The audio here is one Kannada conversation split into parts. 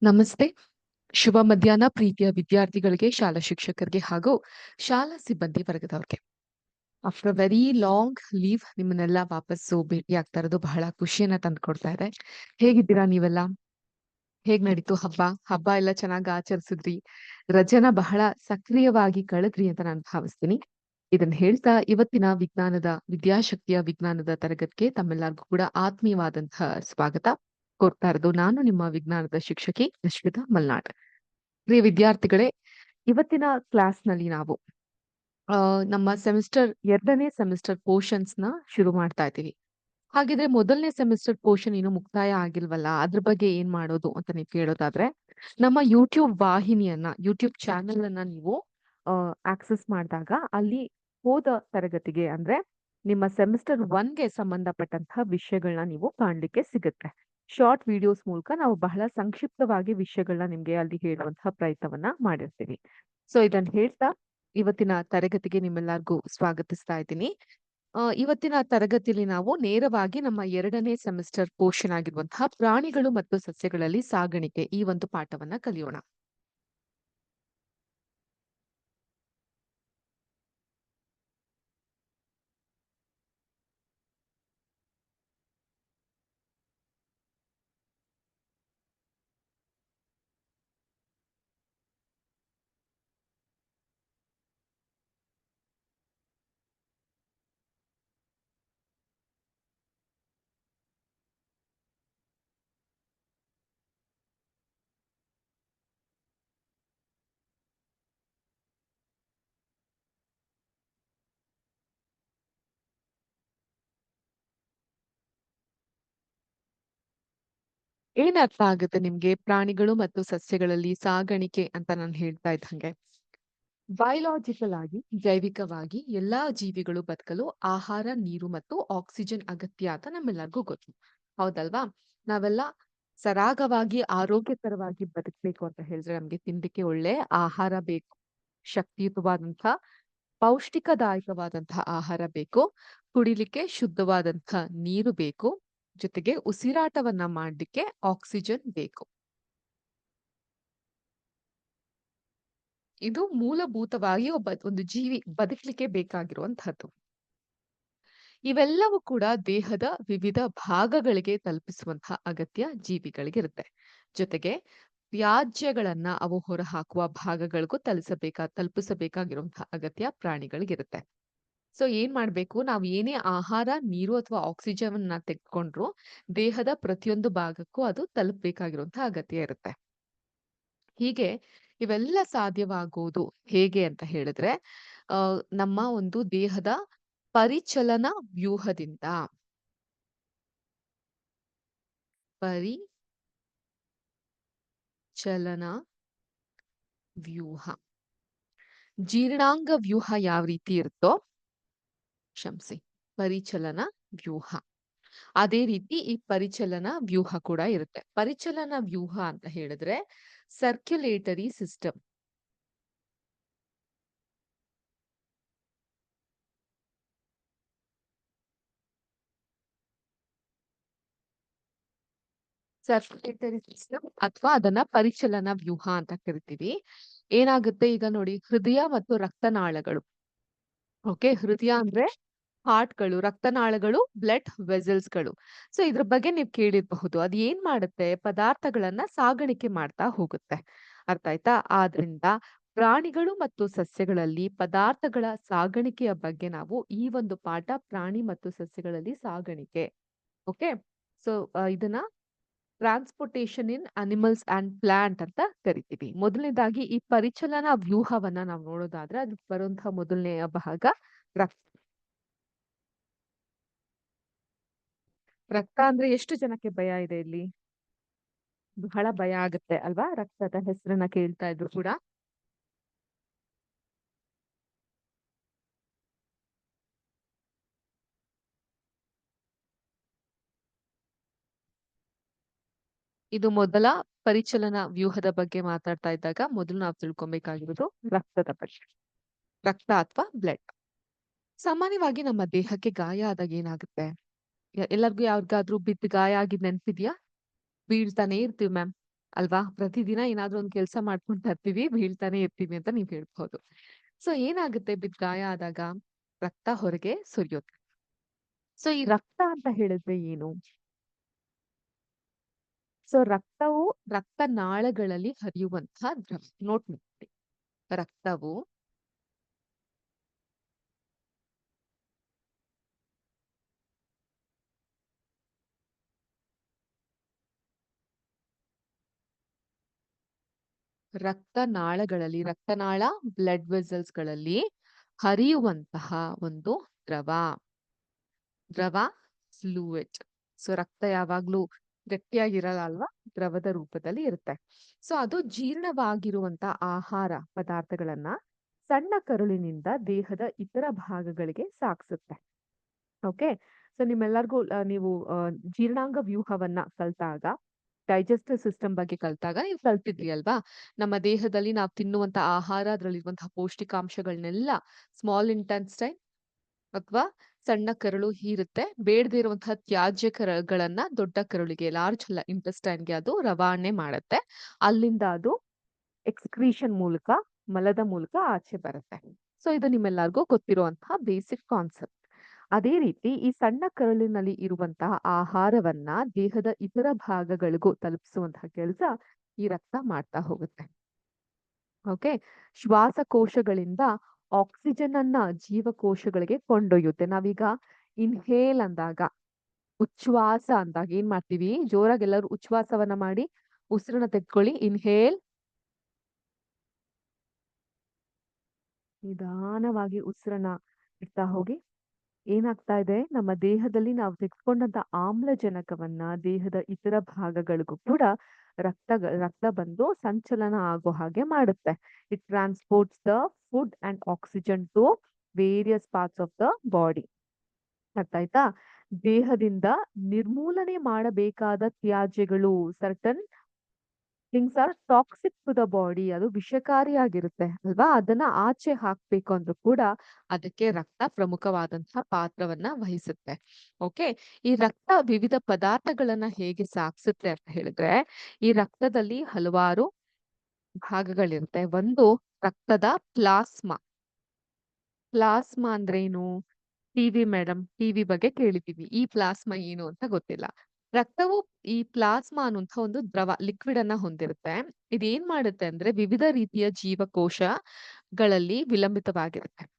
ನಮಸ್ತೆ. ಶುಭ ಮಧ್ಯಾಹ್ನ ಪ್ರೀತಿಯ ವಿದ್ಯಾರ್ಥಿಗಳಿಗೆ, ಶಾಲಾ ಶಿಕ್ಷಕರಿಗೆ ಹಾಗೂ ಶಾಲಾ ಸಿಬ್ಬಂದಿ ವರ್ಗದವ್ರಿಗೆ. After a very long leave ನಿಮ್ಮನ್ನೆಲ್ಲ ವಾಪಸ್ಸು ಭೇಟಿಯಾಗ್ತಾ ಇರೋದು ಬಹಳ ಖುಷಿಯನ್ನ ತಂದುಕೊಡ್ತಾ ಇದೆ. ಹೇಗಿದ್ದೀರಾ ನೀವೆಲ್ಲ? ಹೇಗ್ ನಡೀತು ಹಬ್ಬ? ಹಬ್ಬ ಎಲ್ಲ ಚೆನ್ನಾಗ್ ಆಚರಿಸಿದ್ರಿ? ರಜೆನ ಬಹಳ ಸಕ್ರಿಯವಾಗಿ ಕಳೆದ್ರಿ ಅಂತ ನಾನು ಭಾವಿಸ್ತೀನಿ. ಇದನ್ನ ಹೇಳ್ತಾ ಇವತ್ತಿನ ವಿದ್ಯಾಶಕ್ತಿಯ ವಿಜ್ಞಾನದ ತರಗತಿಗೆ ತಮ್ಮೆಲ್ಲರಿಗೂ ಕೂಡ ಆತ್ಮೀಯವಾದಂತಹ ಸ್ವಾಗತ ಕೋರ್ತಾ ಇರೋದು ನಾನು ನಿಮ್ಮ ವಿಜ್ಞಾನದ ಶಿಕ್ಷಕಿ ರಶ್ಮಿತಾ ಮಲ್ನಾಡ್. ಪ್ರಿಯ ವಿದ್ಯಾರ್ಥಿಗಳೇ, ಇವತ್ತಿನ ಕ್ಲಾಸ್‌ನಲ್ಲಿ ನಾವು ನಮ್ಮ ಸೆಮಿಸ್ಟರ್ 2ನೇ ಸೆಮಿಸ್ಟರ್ ಪೋರ್ಷನ್ಸ್‌ನ ಶುರು ಮಾಡ್ತಾ ಇದ್ದೀವಿ. ಹಾಗಿದ್ರೆ ಮೊದಲನೇ ಸೆಮಿಸ್ಟರ್ ಪೋರ್ಷನ್ ಇನ್ನು ಮುಕ್ತಾಯ ಆಗಿಲ್ವಲ್ಲ, ಅದ್ರ ಬಗ್ಗೆ ಏನ್ ಮಾಡೋದು ಅಂತ ನೀವು ಕೇಳೋದಾದ್ರೆ, ನಮ್ಮ ಯೂಟ್ಯೂಬ್ ಚಾನೆಲ್ ಅನ್ನ ನೀವು ಆಕ್ಸೆಸ್ ಮಾಡಿದಾಗ ಅಲ್ಲಿ ಹೋದ ತರಗತಿಗೆ ಅಂದ್ರೆ ನಿಮ್ಮ ಸೆಮಿಸ್ಟರ್ 1ಗೆ ಸಂಬಂಧಪಟ್ಟಂತಹ ವಿಷಯಗಳನ್ನ ನೀವು ಕಾಣ್ಲಿಕ್ಕೆ ಸಿಗುತ್ತೆ. ಶಾರ್ಟ್ ವಿಡಿಯೋಸ್ ಮೂಲಕ ನಾವು ಬಹಳ ಸಂಕ್ಷಿಪ್ತವಾಗಿ ವಿಷಯಗಳನ್ನ ನಿಮ್ಗೆ ಅಲ್ಲಿ ಹೇಳುವಂತಹ ಪ್ರಯತ್ನವನ್ನ ಮಾಡಿರ್ತೀವಿ. ಸೊ ಇದನ್ನ ಹೇಳ್ತಾ ಇವತ್ತಿನ ತರಗತಿಗೆ ನಿಮ್ಮೆಲ್ಲರಿಗೂ ಸ್ವಾಗತಿಸ್ತಾ ಇದ್ದೀನಿ. ಇವತ್ತಿನ ತರಗತಿಯಲ್ಲಿ ನಾವು ನೇರವಾಗಿ ನಮ್ಮ 2ನೇ ಸೆಮಿಸ್ಟರ್ ಪೋರ್ಷನ್ ಆಗಿರುವಂತಹ ಪ್ರಾಣಿಗಳು ಮತ್ತು ಸಸ್ಯಗಳಲ್ಲಿ ಸಾಗಾಣಿಕೆ ಈ ಒಂದು ಪಾಠವನ್ನ ಕಲಿಯೋಣ. ಏನ್ ಅರ್ಥ ಆಗುತ್ತೆ ನಿಮ್ಗೆ ಪ್ರಾಣಿಗಳು ಮತ್ತು ಸಸ್ಯಗಳಲ್ಲಿ ಸಾಗಾಣಿಕೆ ಅಂತ ನಾನು ಹೇಳ್ತಾ ಇದ್ದಂಗೆ? ಬಯೋಲಾಜಿಕಲ್ ಆಗಿ, ಜೈವಿಕವಾಗಿ ಎಲ್ಲಾ ಜೀವಿಗಳು ಬದುಕಲು ಆಹಾರ, ನೀರು ಮತ್ತು ಆಕ್ಸಿಜನ್ ಅಗತ್ಯ ಅಂತ ನಮ್ಮೆಲ್ಲರಿಗೂ ಗೊತ್ತು. ಹೌದಲ್ವಾ? ನಾವೆಲ್ಲ ಸರಾಗವಾಗಿ, ಆರೋಗ್ಯಕರವಾಗಿ ಬದುಕಬೇಕು ಅಂತ ಹೇಳಿದ್ರೆ ನಮ್ಗೆ ತಿನ್ಲಿಕ್ಕೆ ಒಳ್ಳೆ ಆಹಾರ ಬೇಕು. ಶಕ್ತಿಯುತವಾದಂಥ, ಪೌಷ್ಟಿಕದಾಯಕವಾದಂತಹ ಆಹಾರ ಬೇಕು. ಕುಡಿಲಿಕ್ಕೆ ಶುದ್ಧವಾದಂಥ ನೀರು ಬೇಕು. ಜೊತೆಗೆ ಉಸಿರಾಟವನ್ನ ಮಾಡ್ಲಿಕ್ಕೆ ಆಕ್ಸಿಜನ್ ಬೇಕು. ಇದು ಮೂಲಭೂತವಾಗಿ ಒಂದು ಜೀವಿ ಬದುಕಲಿಕ್ಕೆ ಬೇಕಾಗಿರುವಂತಹದ್ದು. ಇವೆಲ್ಲವೂ ಕೂಡ ದೇಹದ ವಿವಿಧ ಭಾಗಗಳಿಗೆ ತಲುಪಿಸುವಂತಹ ಅಗತ್ಯ ಜೀವಿಗಳಿಗಿರುತ್ತೆ. ಜೊತೆಗೆ ತ್ಯಾಜ್ಯಗಳನ್ನ ಅವು ಹೊರಹಾಕುವ ಭಾಗಗಳಿಗೂ ತಲುಪಿಸಬೇಕಾಗಿರುವಂತಹ ಅಗತ್ಯ ಪ್ರಾಣಿಗಳಿಗಿರುತ್ತೆ. ಸೊ ಏನ್ ಮಾಡ್ಬೇಕು, ನಾವು ಏನೇ ಆಹಾರ, ನೀರು ಅಥವಾ ಆಕ್ಸಿಜನ್ ಅನ್ನ ತೆಗೆದುಕೊಂಡ್ರು ದೇಹದ ಪ್ರತಿಯೊಂದು ಭಾಗಕ್ಕೂ ಅದು ತಲುಪಬೇಕಾಗಿರುವಂತಹ ಅಗತ್ಯ ಇರುತ್ತೆ. ಹೀಗೆ ಇವೆಲ್ಲ ಸಾಧ್ಯವಾಗುವುದು ಹೇಗೆ ಅಂತ ಹೇಳಿದ್ರೆ ನಮ್ಮ ಒಂದು ದೇಹದ ಪರಿಚಲನಾ ವ್ಯೂಹದಿಂದ. ಪರಿಚಲನಾ ವ್ಯೂಹ. ಜೀರ್ಣಾಂಗ ವ್ಯೂಹ ಯಾವ ರೀತಿ ಇರುತ್ತೋ, ಕ್ಷಮಿಸಿ, ಪರಿಚಲನಾ ವ್ಯೂಹ ಅದೇ ರೀತಿ ಈ ಪರಿಚಲನಾ ವ್ಯೂಹ ಕೂಡ ಇರುತ್ತೆ. ಪರಿಚಲನಾ ವ್ಯೂಹ ಅಂತ ಹೇಳಿದ್ರೆ ಸರ್ಕ್ಯುಲೇಟರಿ ಸಿಸ್ಟಮ್. ಸರ್ಕ್ಯುಲೇಟರಿ ಸಿಸ್ಟಮ್ ಅಥವಾ ಅದನ್ನ ಪರಿಚಲನಾ ವ್ಯೂಹ ಅಂತ ಕರಿತೀವಿ. ಏನಾಗುತ್ತೆ ಈಗ ನೋಡಿ, ಹೃದಯ ಮತ್ತು ರಕ್ತನಾಳಗಳು. ಓಕೆ, ಹೃದಯ ಅಂದ್ರೆ ಹಾರ್ಟ್‌ಗಳು, ರಕ್ತನಾಳಗಳು ಬ್ಲಡ್ ವೆಸಲ್ಸ್‌ಗಳು. ಸೊ ಇದ್ರ ಬಗ್ಗೆ ನೀವು ಕೇಳಿರಬಹುದು. ಅದು ಏನ್ ಮಾಡುತ್ತೆ, ಪದಾರ್ಥಗಳನ್ನ ಸಾಗಾಣಿಕೆ ಮಾಡ್ತಾ ಹೋಗುತ್ತೆ. ಅರ್ಥ ಆಯ್ತಾ? ಆದ್ರಿಂದ ಪ್ರಾಣಿಗಳು ಮತ್ತು ಸಸ್ಯಗಳಲ್ಲಿ ಪದಾರ್ಥಗಳ ಸಾಗಾಣಿಕೆಯ ಬಗ್ಗೆ ನಾವು ಈ ಒಂದು ಪಾಠ ಪ್ರಾಣಿ ಮತ್ತು ಸಸ್ಯಗಳಲ್ಲಿ ಸಾಗಾಣಿಕೆ. ಓಕೆ. ಸೊ ಇದನ್ನ transportation in animals and plant ಅಂತ ಕರಿತೀವಿ. ಮೊದಲನೇದಾಗಿ ಈ ಪರಿಚಲನಾ ವ್ಯೂಹವನ್ನ ನಾವು ನೋಡೋದಾದ್ರೆ ಅದಕ್ಕೆ ಬರುವಂತಹ ಮೊದಲನೆಯ ಭಾಗ ರಕ್ತ. ರಕ್ತ ಅಂದ್ರೆ ಎಷ್ಟು ಜನಕ್ಕೆ ಭಯ ಇದೆ ಇಲ್ಲಿ? ಬಹಳ ಭಯ ಆಗುತ್ತೆ ಅಲ್ವಾ? ರಕ್ತದ ಹೆಸರನ್ನ ಕೇಳ್ತಾ ಇದ್ರು ಕೂಡ. ಇದು ಮೊದಲ ಪರಿಚಲನಾ ವ್ಯೂಹದ ಬಗ್ಗೆ ಮಾತಾಡ್ತಾ ಇದ್ದಾಗ ಮೊದಲು ನಾವು ತಿಳ್ಕೊಬೇಕಾಗಿರೋದು ರಕ್ತದ ಬಗ್ಗೆ. ರಕ್ತ ಅಥವಾ ಬ್ಲಡ್. ಸಾಮಾನ್ಯವಾಗಿ ನಮ್ಮ ದೇಹಕ್ಕೆ ಗಾಯ ಆದಾಗ ಏನಾಗುತ್ತೆ? ಎಲ್ಲರಿಗೂ ಯಾರಿಗಾದ್ರೂ ಬಿದ್ದು ಗಾಯ ಆಗಿದ್ ನೆನ್ಪಿದ್ಯಾ? ಬೀಳ್ತಾನೆ ಇರ್ತೀವಿ ಮ್ಯಾಮ್. ಅಲ್ವಾ? ಪ್ರತಿದಿನ ಏನಾದ್ರೂ ಒಂದ್ ಕೆಲ್ಸ ಮಾಡ್ಕೊಂತಾ ಇರ್ತೀವಿ, ಬೀಳ್ತಾನೆ ಇರ್ತೀವಿ ಅಂತ ನೀವ್ ಹೇಳ್ಬಹುದು. ಸೊ ಏನಾಗುತ್ತೆ ಬಿದ್ದ್ ಗಾಯ ಆದಾಗ ರಕ್ತ ಹೊರಗೆ ಸುರಿಯುತ್ತೆ. ಸೊ ಈ ರಕ್ತ ಅಂತ ಹೇಳಿದ್ರೆ ಏನು? ಸೊ ರಕ್ತವು ರಕ್ತನಾಳಗಳಲ್ಲಿ ಹರಿಯುವಂತಹ ದ್ರವ. ನೋಟ್ ಮಾಡಿ. ರಕ್ತವು ರಕ್ತನಾಳ ಬ್ಲಡ್ ವೆಸಲ್ಸ್ ಗಳಲ್ಲಿ ಹರಿಯುವಂತಹ ಒಂದು ದ್ರವ. ದ್ರವ ಫ್ಲೂಯಿಡ್. ಸೊ ರಕ್ತ ಯಾವಾಗ್ಲೂ ಗಟ್ಟಿಯಾಗಿರಲ್ಲ ಅಲ್ವಾ? ದ್ರವದ ರೂಪದಲ್ಲಿ ಇರುತ್ತೆ. ಸೊ ಅದು ಜೀರ್ಣವಾಗಿರುವಂತ ಆಹಾರ ಪದಾರ್ಥಗಳನ್ನ ಸಣ್ಣ ಕರುಳಿನಿಂದ ದೇಹದ ಇತರ ಭಾಗಗಳಿಗೆ ಸಾಗಿಸುತ್ತೆ. ಓಕೆ. ಸೊ ನಿಮ್ಮೆಲ್ಲರಿಗೂ ನೀವು ಜೀರ್ಣಾಂಗ ವ್ಯೂಹವನ್ನ ಕಲ್ತಾಗ, ಡೈಜೆಸ್ಟಿವ್ ಸಿಸ್ಟಮ್ ಬಗ್ಗೆ ಕಲ್ತಾಗ ನೀವು ಕಲ್ತಿದ್ರಿ ಅಲ್ವಾ? ನಮ್ಮ ದೇಹದಲ್ಲಿ ನಾವು ತಿನ್ನುವಂತ ಆಹಾರ, ಅದ್ರಲ್ಲಿರುವಂತಹ ಪೌಷ್ಟಿಕಾಂಶಗಳನ್ನೆಲ್ಲ ಸ್ಮಾಲ್ ಇಂಟೆಸ್ಟೈನ್ ಅಥವಾ ಸಣ್ಣ ಕರಳು ಹೀರುತ್ತೆ. ಬೇಡದೇ ಇರುವಂತಹ ತ್ಯಾಜ್ಯ ಕರಗಳನ್ನ ದೊಡ್ಡ ಕರುಳಿಗೆ, ಲಾರ್ಜ್ ಇಂಟೆಸ್ಟೈನ್‌ಗೆ ಅದು ರವಾನೆ ಮಾಡುತ್ತೆ. ಅಲ್ಲಿಂದ ಅದು ಎಕ್ಸ್‌ಕ್ರೀಷನ್ ಮೂಲಕ, ಮಲದ ಮೂಲಕ ಆಚೆ ಬರುತ್ತೆ. ಸೊ ಇದು ನಿಮ್ಮೆಲ್ಲರಿಗೂ ಗೊತ್ತಿರುವಂತಹ ಬೇಸಿಕ್ ಕಾನ್ಸೆಪ್ಟ್. ಅದೇ ರೀತಿ ಈ ಸಣ್ಣ ಕರುಳಿನಲ್ಲಿ ಇರುವಂತಹ ಆಹಾರವನ್ನ ದೇಹದ ಇತರ ಭಾಗಗಳಿಗೂ ತಲುಪಿಸುವಂತಹ ಕೆಲಸ ಈ ರಕ್ತ ಮಾಡ್ತಾ ಹೋಗುತ್ತೆ. ಓಕೆ. ಶ್ವಾಸಕೋಶಗಳಿಂದ ಆಕ್ಸಿಜನ್ ಅನ್ನ ಜೀವಕೋಶಗಳಿಗೆ ಕೊಂಡೊಯ್ಯುತ್ತೆ. ನಾವೀಗ ಇನ್ಹೇಲ್ ಅಂದಾಗ, ಉಚ್ಛ್ವಾಸ ಅಂದಾಗ ಏನ್ ಮಾಡ್ತೀವಿ? ಜೋರಾಗಿ ಎಲ್ಲರೂ ಉಚ್ಛ್ವಾಸವನ್ನ ಮಾಡಿ. ಉಸಿರನ್ನ ತೆಗೆದುಕೊಳ್ಳಿ. ಇನ್ಹೇಲ್. ನಿಧಾನವಾಗಿ ಉಸಿರನ್ನ ಬಿಡ್ತಾ ಹೋಗಿ. ಏನಾಗ್ತಾ ಇದೆ? ನಮ್ಮ ದೇಹದಲ್ಲಿ ನಾವು ತೆಗೆದುಕೊಂಡಂತ ಆಮ್ಲಜನಕವನ್ನ ದೇಹದ ಇತರ ಭಾಗಗಳಿಗೂ ಕೂಡ ರಕ್ತ ಬಂದು ಸಂಚಲನ ಆಗೋ ಹಾಗೆ ಮಾಡುತ್ತೆ. It transports the food and oxygen to various parts of the body. ಅರ್ಥ ಆಯ್ತಾ? ದೇಹದಿಂದ ನಿರ್ಮೂಲನೆ ಮಾಡಬೇಕಾದ ತ್ಯಾಜ್ಯಗಳು, certain things are toxic to the body. ಅದು ವಿಷಕಾರಿಯಾಗಿರುತ್ತೆ ಅಲ್ವಾ? ಅದನ್ನ ಆಚೆ ಹಾಕ್ಬೇಕು ಅಂದ್ರೂ ಕೂಡ ಅದಕ್ಕೆ ರಕ್ತ ಪ್ರಮುಖವಾದಂತಹ ಪಾತ್ರವನ್ನ ವಹಿಸುತ್ತೆ. ಓಕೆ. ಈ ರಕ್ತ ವಿವಿಧ ಪದಾರ್ಥಗಳನ್ನ ಹೇಗೆ ಸಾಗಿಸುತ್ತೆ ಅಂತ ಹೇಳಿದ್ರೆ, ಈ ರಕ್ತದಲ್ಲಿ ಹಲವಾರು ಭಾಗಗಳಿರುತ್ತೆ. ಒಂದು ರಕ್ತದ ಪ್ಲಾಸ್ಮಾ. ಪ್ಲಾಸ್ಮಾ ಅಂದ್ರೇನು? ಟಿವಿ ಬಗ್ಗೆ ಕೇಳಿದೀವಿ. ಈ ಪ್ಲಾಸ್ಮಾ ಏನು ಅಂತ ಗೊತ್ತಿಲ್ಲ. ರಕ್ತವು ಈ ಪ್ಲಾಸ್ಮಾ ಅನ್ನುವಂಥ ಒಂದು ದ್ರವ ಲಿಕ್ವಿಡ್ ಅನ್ನ ಹೊಂದಿರುತ್ತೆ. ಇದೇನ್ ಮಾಡುತ್ತೆ ಅಂದ್ರೆ ವಿವಿಧ ರೀತಿಯ ಜೀವಕೋಶಗಳಲ್ಲಿ ವಿಲಂಬಿತವಾಗಿರುತ್ತೆ.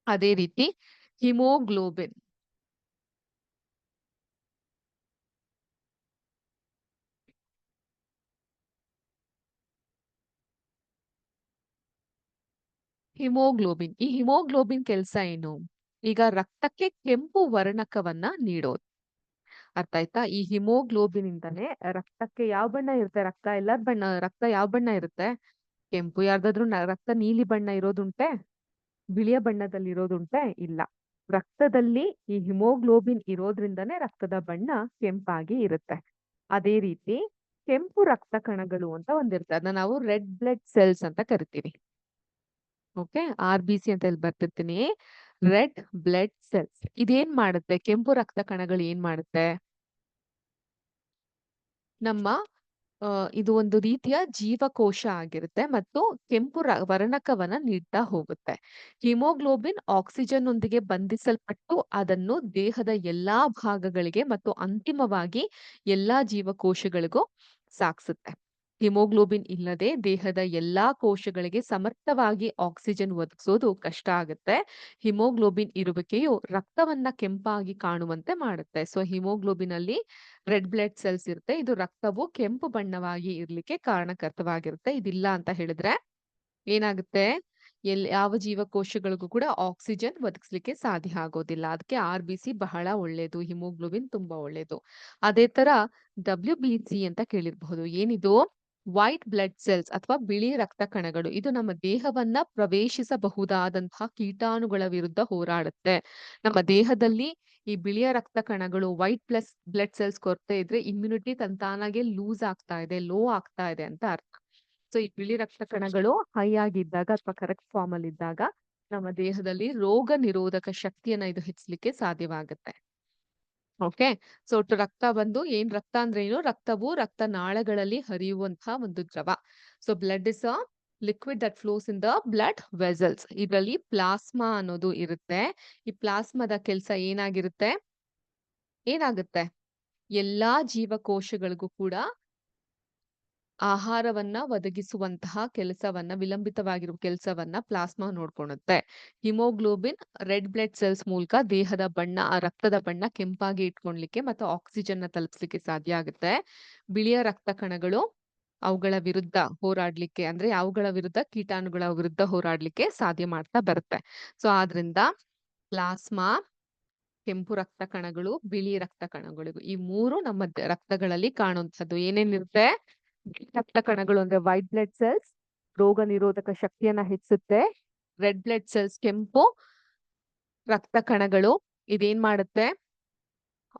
ಅದೇ ರೀತಿ ಹಿಮೋಗ್ಲೋಬಿನ್. ಈ ಹಿಮೋಗ್ಲೋಬಿನ್ ಕೆಲಸ ಏನು? ಈಗ ರಕ್ತಕ್ಕೆ ಕೆಂಪು ವರ್ಣಕವನ್ನ ನೀಡೋದು. ಅರ್ಥ ಆಯ್ತಾ? ಈ ಹಿಮೋಗ್ಲೋಬಿನ್ ಇಂದಾನೆ ರಕ್ತಕ್ಕೆ ಯಾವ ಬಣ್ಣ ಇರುತ್ತೆ? ರಕ್ತ ಯಾವ ಬಣ್ಣ ಇರುತ್ತೆ? ಕೆಂಪು. ಯಾರ್ದಾದ್ರೂ ರಕ್ತ ನೀಲಿ ಬಣ್ಣ ಇರೋದುಂಟೆ? ಬಿಳಿಯ ಬಣ್ಣದಲ್ಲಿ ಇರೋದುಂಟೆ? ಇಲ್ಲ. ರಕ್ತದಲ್ಲಿ ಈ ಹಿಮೋಗ್ಲೋಬಿನ್ ಇರೋದ್ರಿಂದನೇ ರಕ್ತದ ಬಣ್ಣ ಕೆಂಪಾಗಿ ಇರುತ್ತೆ. ಅದೇ ರೀತಿ ಕೆಂಪು ರಕ್ತ ಕಣಗಳು ಅಂತ ಒಂದಿರುತ್ತೆ. ಅದನ್ನ ನಾವು ರೆಡ್ ಬ್ಲಡ್ ಸೆಲ್ಸ್ ಅಂತ ಕರಿತೀವಿ. ಓಕೆ. RBC ಅಂತ ಇಲ್ಲಿ ಬರ್ತಿರ್ತೀನಿ. Red blood cells. ಇದೇನ್ ಮಾಡುತ್ತೆ? ಕೆಂಪು ರಕ್ತ ಕಣಗಳು ಏನ್ ಮಾಡುತ್ತೆ? ನಮ್ಮ ಇದು ಒಂದು ರೀತಿಯ ಜೀವಕೋಶ ಆಗಿರುತ್ತೆ ಮತ್ತು ಕೆಂಪು ವರ್ಣಕವನ್ನ ನೀಡ್ತಾ ಹೋಗುತ್ತೆ. ಹಿಮೋಗ್ಲೋಬಿನ್ ಆಕ್ಸಿಜನ್ ನೊಂದಿಗೆ ಬಂಧಿಸಲ್ಪಟ್ಟು ಅದನ್ನು ದೇಹದ ಎಲ್ಲಾ ಭಾಗಗಳಿಗೆ ಮತ್ತು ಅಂತಿಮವಾಗಿ ಎಲ್ಲಾ ಜೀವಕೋಶಗಳಿಗೂ ಸಾಗಿಸುತ್ತೆ. ಹಿಮೋಗ್ಲೋಬಿನ್ ಇಲ್ಲದೆ ದೇಹದ ಎಲ್ಲಾ ಕೋಶಗಳಿಗೆ ಸಮರ್ಥವಾಗಿ ಆಕ್ಸಿಜನ್ ಒದಗಿಸೋದು ಕಷ್ಟ ಆಗುತ್ತೆ. ಹಿಮೋಗ್ಲೋಬಿನ್ ಇರುವಿಕೆಯು ರಕ್ತವನ್ನ ಕೆಂಪಾಗಿ ಕಾಣುವಂತೆ ಮಾಡುತ್ತೆ. ಸೊ ಹಿಮೋಗ್ಲೋಬಿನ್ ಅಲ್ಲಿ ರೆಡ್ ಬ್ಲಡ್ ಸೆಲ್ಸ್ ಇರುತ್ತೆ. ಇದು ರಕ್ತವು ಕೆಂಪು ಬಣ್ಣವಾಗಿ ಇರ್ಲಿಕ್ಕೆ ಕಾರಣಕರ್ತವಾಗಿರುತ್ತೆ. ಇದಿಲ್ಲ ಅಂತ ಹೇಳಿದ್ರೆ ಏನಾಗುತ್ತೆ? ಯಾವ ಜೀವಕೋಶಗಳಿಗೂ ಕೂಡ ಆಕ್ಸಿಜನ್ ಒದಗಿಸ್ಲಿಕ್ಕೆ ಸಾಧ್ಯ ಆಗೋದಿಲ್ಲ. ಅದಕ್ಕೆ RBC ಬಹಳ ಒಳ್ಳೇದು. ಹಿಮೋಗ್ಲೋಬಿನ್ ತುಂಬಾ ಒಳ್ಳೇದು. ಅದೇ ತರ WBC ಅಂತ ಕೇಳಿರಬಹುದು. ಏನಿದು? ವೈಟ್ ಬ್ಲಡ್ ಸೆಲ್ಸ್ ಅಥವಾ ಬಿಳಿ ರಕ್ತ ಕಣಗಳು. ಇದು ನಮ್ಮ ದೇಹವನ್ನ ಪ್ರವೇಶಿಸಬಹುದಾದಂತಹ ಕೀಟಾಣುಗಳ ವಿರುದ್ಧ ಹೋರಾಡುತ್ತೆ. ನಮ್ಮ ದೇಹದಲ್ಲಿ ಈ ಬಿಳಿಯ ರಕ್ತ ಕಣಗಳು, ಬ್ಲಡ್ ಸೆಲ್ಸ್ ಕೊರತೆ ಇದ್ರೆ ಇಮ್ಯುನಿಟಿ ತಂತಾನಾಗೆ ಲೂಸ್ ಆಗ್ತಾ ಇದೆ, ಲೋ ಆಗ್ತಾ ಇದೆ ಅಂತ ಅರ್ಥ. ಸೊ ಈ ಬಿಳಿ ರಕ್ತ ಕಣಗಳು ಹೈ ಆಗಿದ್ದಾಗ ಅಥವಾ ಕರೆಕ್ಟ್ ಫಾರ್ಮ್ ಅಲ್ಲಿ ಇದ್ದಾಗ ನಮ್ಮ ದೇಹದಲ್ಲಿ ರೋಗ ನಿರೋಧಕ ಶಕ್ತಿಯನ್ನ ಇದು ಹೆಚ್ಚಲಿಕ್ಕೆ ಸಾಧ್ಯವಾಗುತ್ತೆ. ಓಕೆ. ಸೊ ಒಟ್ಟು ರಕ್ತ ಬಂದು ರಕ್ತ ಅಂದ್ರೆ ಏನು? ರಕ್ತವು ರಕ್ತನಾಳಗಳಲ್ಲಿ ಹರಿಯುವಂತಹ ಒಂದು ದ್ರವ. So blood is a liquid that flows in the blood vessels. ಇದರಲ್ಲಿ ಪ್ಲಾಸ್ಮಾ ಅನ್ನೋದು ಇರುತ್ತೆ. ಈ ಪ್ಲಾಸ್ಮಾದ ಕೆಲಸ ಏನಾಗುತ್ತೆ? ಎಲ್ಲಾ ಜೀವಕೋಶಗಳಿಗೂ ಕೂಡ ಆಹಾರವನ್ನ ಒದಗಿಸುವಂತಹ ಕೆಲಸವನ್ನ, ವಿಲಂಬಿತವಾಗಿರುವ ಕೆಲಸವನ್ನ ಪ್ಲಾಸ್ಮಾ ನೋಡ್ಕೊಳ್ಳುತ್ತೆ. ಹಿಮೋಗ್ಲೋಬಿನ್ ರೆಡ್ ಬ್ಲಡ್ ಸೆಲ್ಸ್ ಮೂಲಕ ದೇಹದ ಬಣ್ಣ, ಆ ರಕ್ತದ ಬಣ್ಣ ಕೆಂಪಾಗಿ ಇಟ್ಕೊಳ್ಲಿಕ್ಕೆ ಮತ್ತು ಆಕ್ಸಿಜನ್ ನ ತಲುಪಿಸ್ಲಿಕ್ಕೆ ಸಾಧ್ಯ ಆಗುತ್ತೆ. ಬಿಳಿಯ ರಕ್ತ ಕಣಗಳು ಅವುಗಳ ವಿರುದ್ಧ ಹೋರಾಡ್ಲಿಕ್ಕೆ, ಅಂದ್ರೆ ಅವುಗಳ ವಿರುದ್ಧ, ಕೀಟಾಣುಗಳ ವಿರುದ್ಧ ಹೋರಾಡ್ಲಿಕ್ಕೆ ಸಾಧ್ಯ ಮಾಡ್ತಾ ಬರುತ್ತೆ. ಸೊ ಆದ್ರಿಂದ ಪ್ಲಾಸ್ಮಾ, ಕೆಂಪು ರಕ್ತ ಕಣಗಳು, ಬಿಳಿ ರಕ್ತ ಕಣಗಳು, ಈ ಮೂರು ನಮ್ಮ ರಕ್ತಗಳಲ್ಲಿ ಕಾಣುವಂಥದ್ದು. ಏನೇನಿರುತ್ತೆ? ರಕ್ತ ಕಣಗಳು ಅಂದ್ರೆ ವೈಟ್ ಬ್ಲಡ್ ಸೆಲ್ಸ್, ರೋಗ ನಿರೋಧಕ ಶಕ್ತಿಯನ್ನ ಹೆಚ್ಚಿಸುತ್ತೆ. ರೆಡ್ ಬ್ಲಡ್ ಸೆಲ್ಸ್, ಕೆಂಪು ರಕ್ತ ಕಣಗಳು, ಇದೇನ್ ಮಾಡುತ್ತೆ?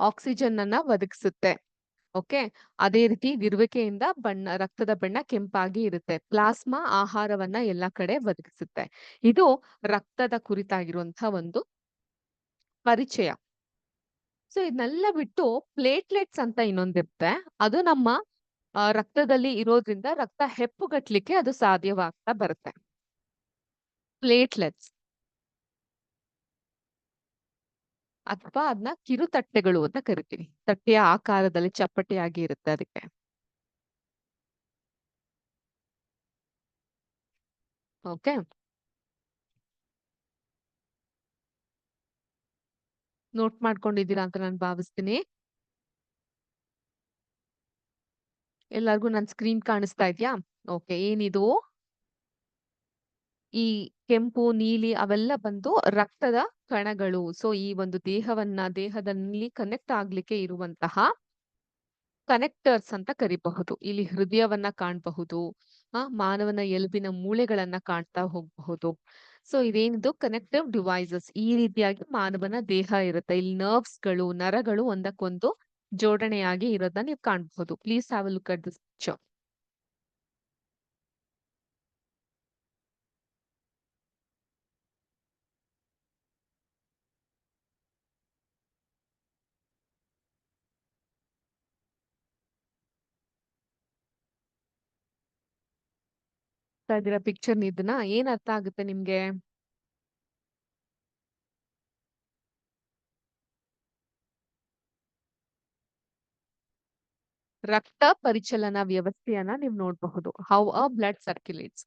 ಆಕ್ಸಿಜನ್ ಅನ್ನ ಒದಗಿಸುತ್ತೆ. ಓಕೆ. ಅದೇ ರೀತಿ ಇರುವಿಕೆಯಿಂದ ರಕ್ತದ ಬಣ್ಣ ಕೆಂಪಾಗಿ ಇರುತ್ತೆ. ಪ್ಲಾಸ್ಮಾ ಆಹಾರವನ್ನ ಎಲ್ಲಾ ಕಡೆ ಒದಗಿಸುತ್ತೆ. ಇದು ರಕ್ತದ ಕುರಿತಾಗಿರುವಂತಹ ಒಂದು ಪರಿಚಯ. ಸೊ ಇದನ್ನೆಲ್ಲ ಬಿಟ್ಟು ಪ್ಲೇಟ್ಲೆಟ್ಸ್ ಅಂತ ಇನ್ನೊಂದಿರುತ್ತೆ. ಅದು ನಮ್ಮ ರಕ್ತದಲ್ಲಿ ಇರೋದ್ರಿಂದ ರಕ್ತ ಹೆಪ್ಪುಗಟ್ಲಿಕ್ಕೆ ಅದು ಸಾಧ್ಯವಾಗ್ತಾ ಬರುತ್ತೆ. ಪ್ಲೇಟ್ಲೆಟ್ಸ್ ಅಥವಾ ಅದನ್ನ ಕಿರುತಟ್ಟೆಗಳು ಅಂತ ಕರಿತೀವಿ. ತಟ್ಟೆಯ ಆಕಾರದಲ್ಲಿ ಚಪ್ಪಟೆಯಾಗಿ ಇರುತ್ತೆ ಅದಕ್ಕೆ. ಓಕೆ. ನೋಟ್ ಮಾಡ್ಕೊಂಡಿದ್ದೀರಾ ಅಂತ ನಾನು ಭಾವಿಸ್ತೀನಿ. ಎಲ್ಲರಿಗೂ ನನ್ನ ಸ್ಕ್ರೀನ್ ಕಾಣಿಸ್ತಾ ಇದ್ಯಾ? ಓಕೆ. ಏನಿದು? ಈ ಕೆಂಪು, ನೀಲಿ ಅವೆಲ್ಲ ಬಂದು ರಕ್ತದ ಕಣಗಳು. ಸೊ ಈ ಒಂದು ದೇಹದಲ್ಲಿ ಕನೆಕ್ಟ್ ಆಗ್ಲಿಕ್ಕೆ ಇರುವಂತಹ ಕನೆಕ್ಟರ್ಸ್ ಅಂತ ಕರಿಬಹುದು. ಇಲ್ಲಿ ಹೃದಯವನ್ನ ಕಾಣಬಹುದು. ಮಾನವನ ಎಲುಬಿನ ಮೂಳೆಗಳನ್ನ ಕಾಣ್ತಾ ಹೋಗಬಹುದು. ಸೊ ಇದೇನಿದು? Connective devices. ಈ ರೀತಿಯಾಗಿ ಮಾನವನ ದೇಹ ಇರುತ್ತೆ. ಇಲ್ಲಿ ನರ್ವ್ಸ್ಗಳು, ನರಗಳು ಒಂದಕ್ಕೊಂದು ಜೋಡಣೆಯಾಗಿ ಇರೋದನ್ನ ನೀವು ಕಾಣಬಹುದು. Please have a look at this picture. ಇದರ ಪಿಕ್ಚರ್ ಇದನ್ನ ಏನ್ ಅರ್ಥ ಆಗುತ್ತೆ ನಿಮ್ಗೆ? ರಕ್ತ ಪರಿಚಲನಾ ವ್ಯವಸ್ಥೆಯನ್ನ ನೀವು ನೋಡಬಹುದು. How a blood circulates.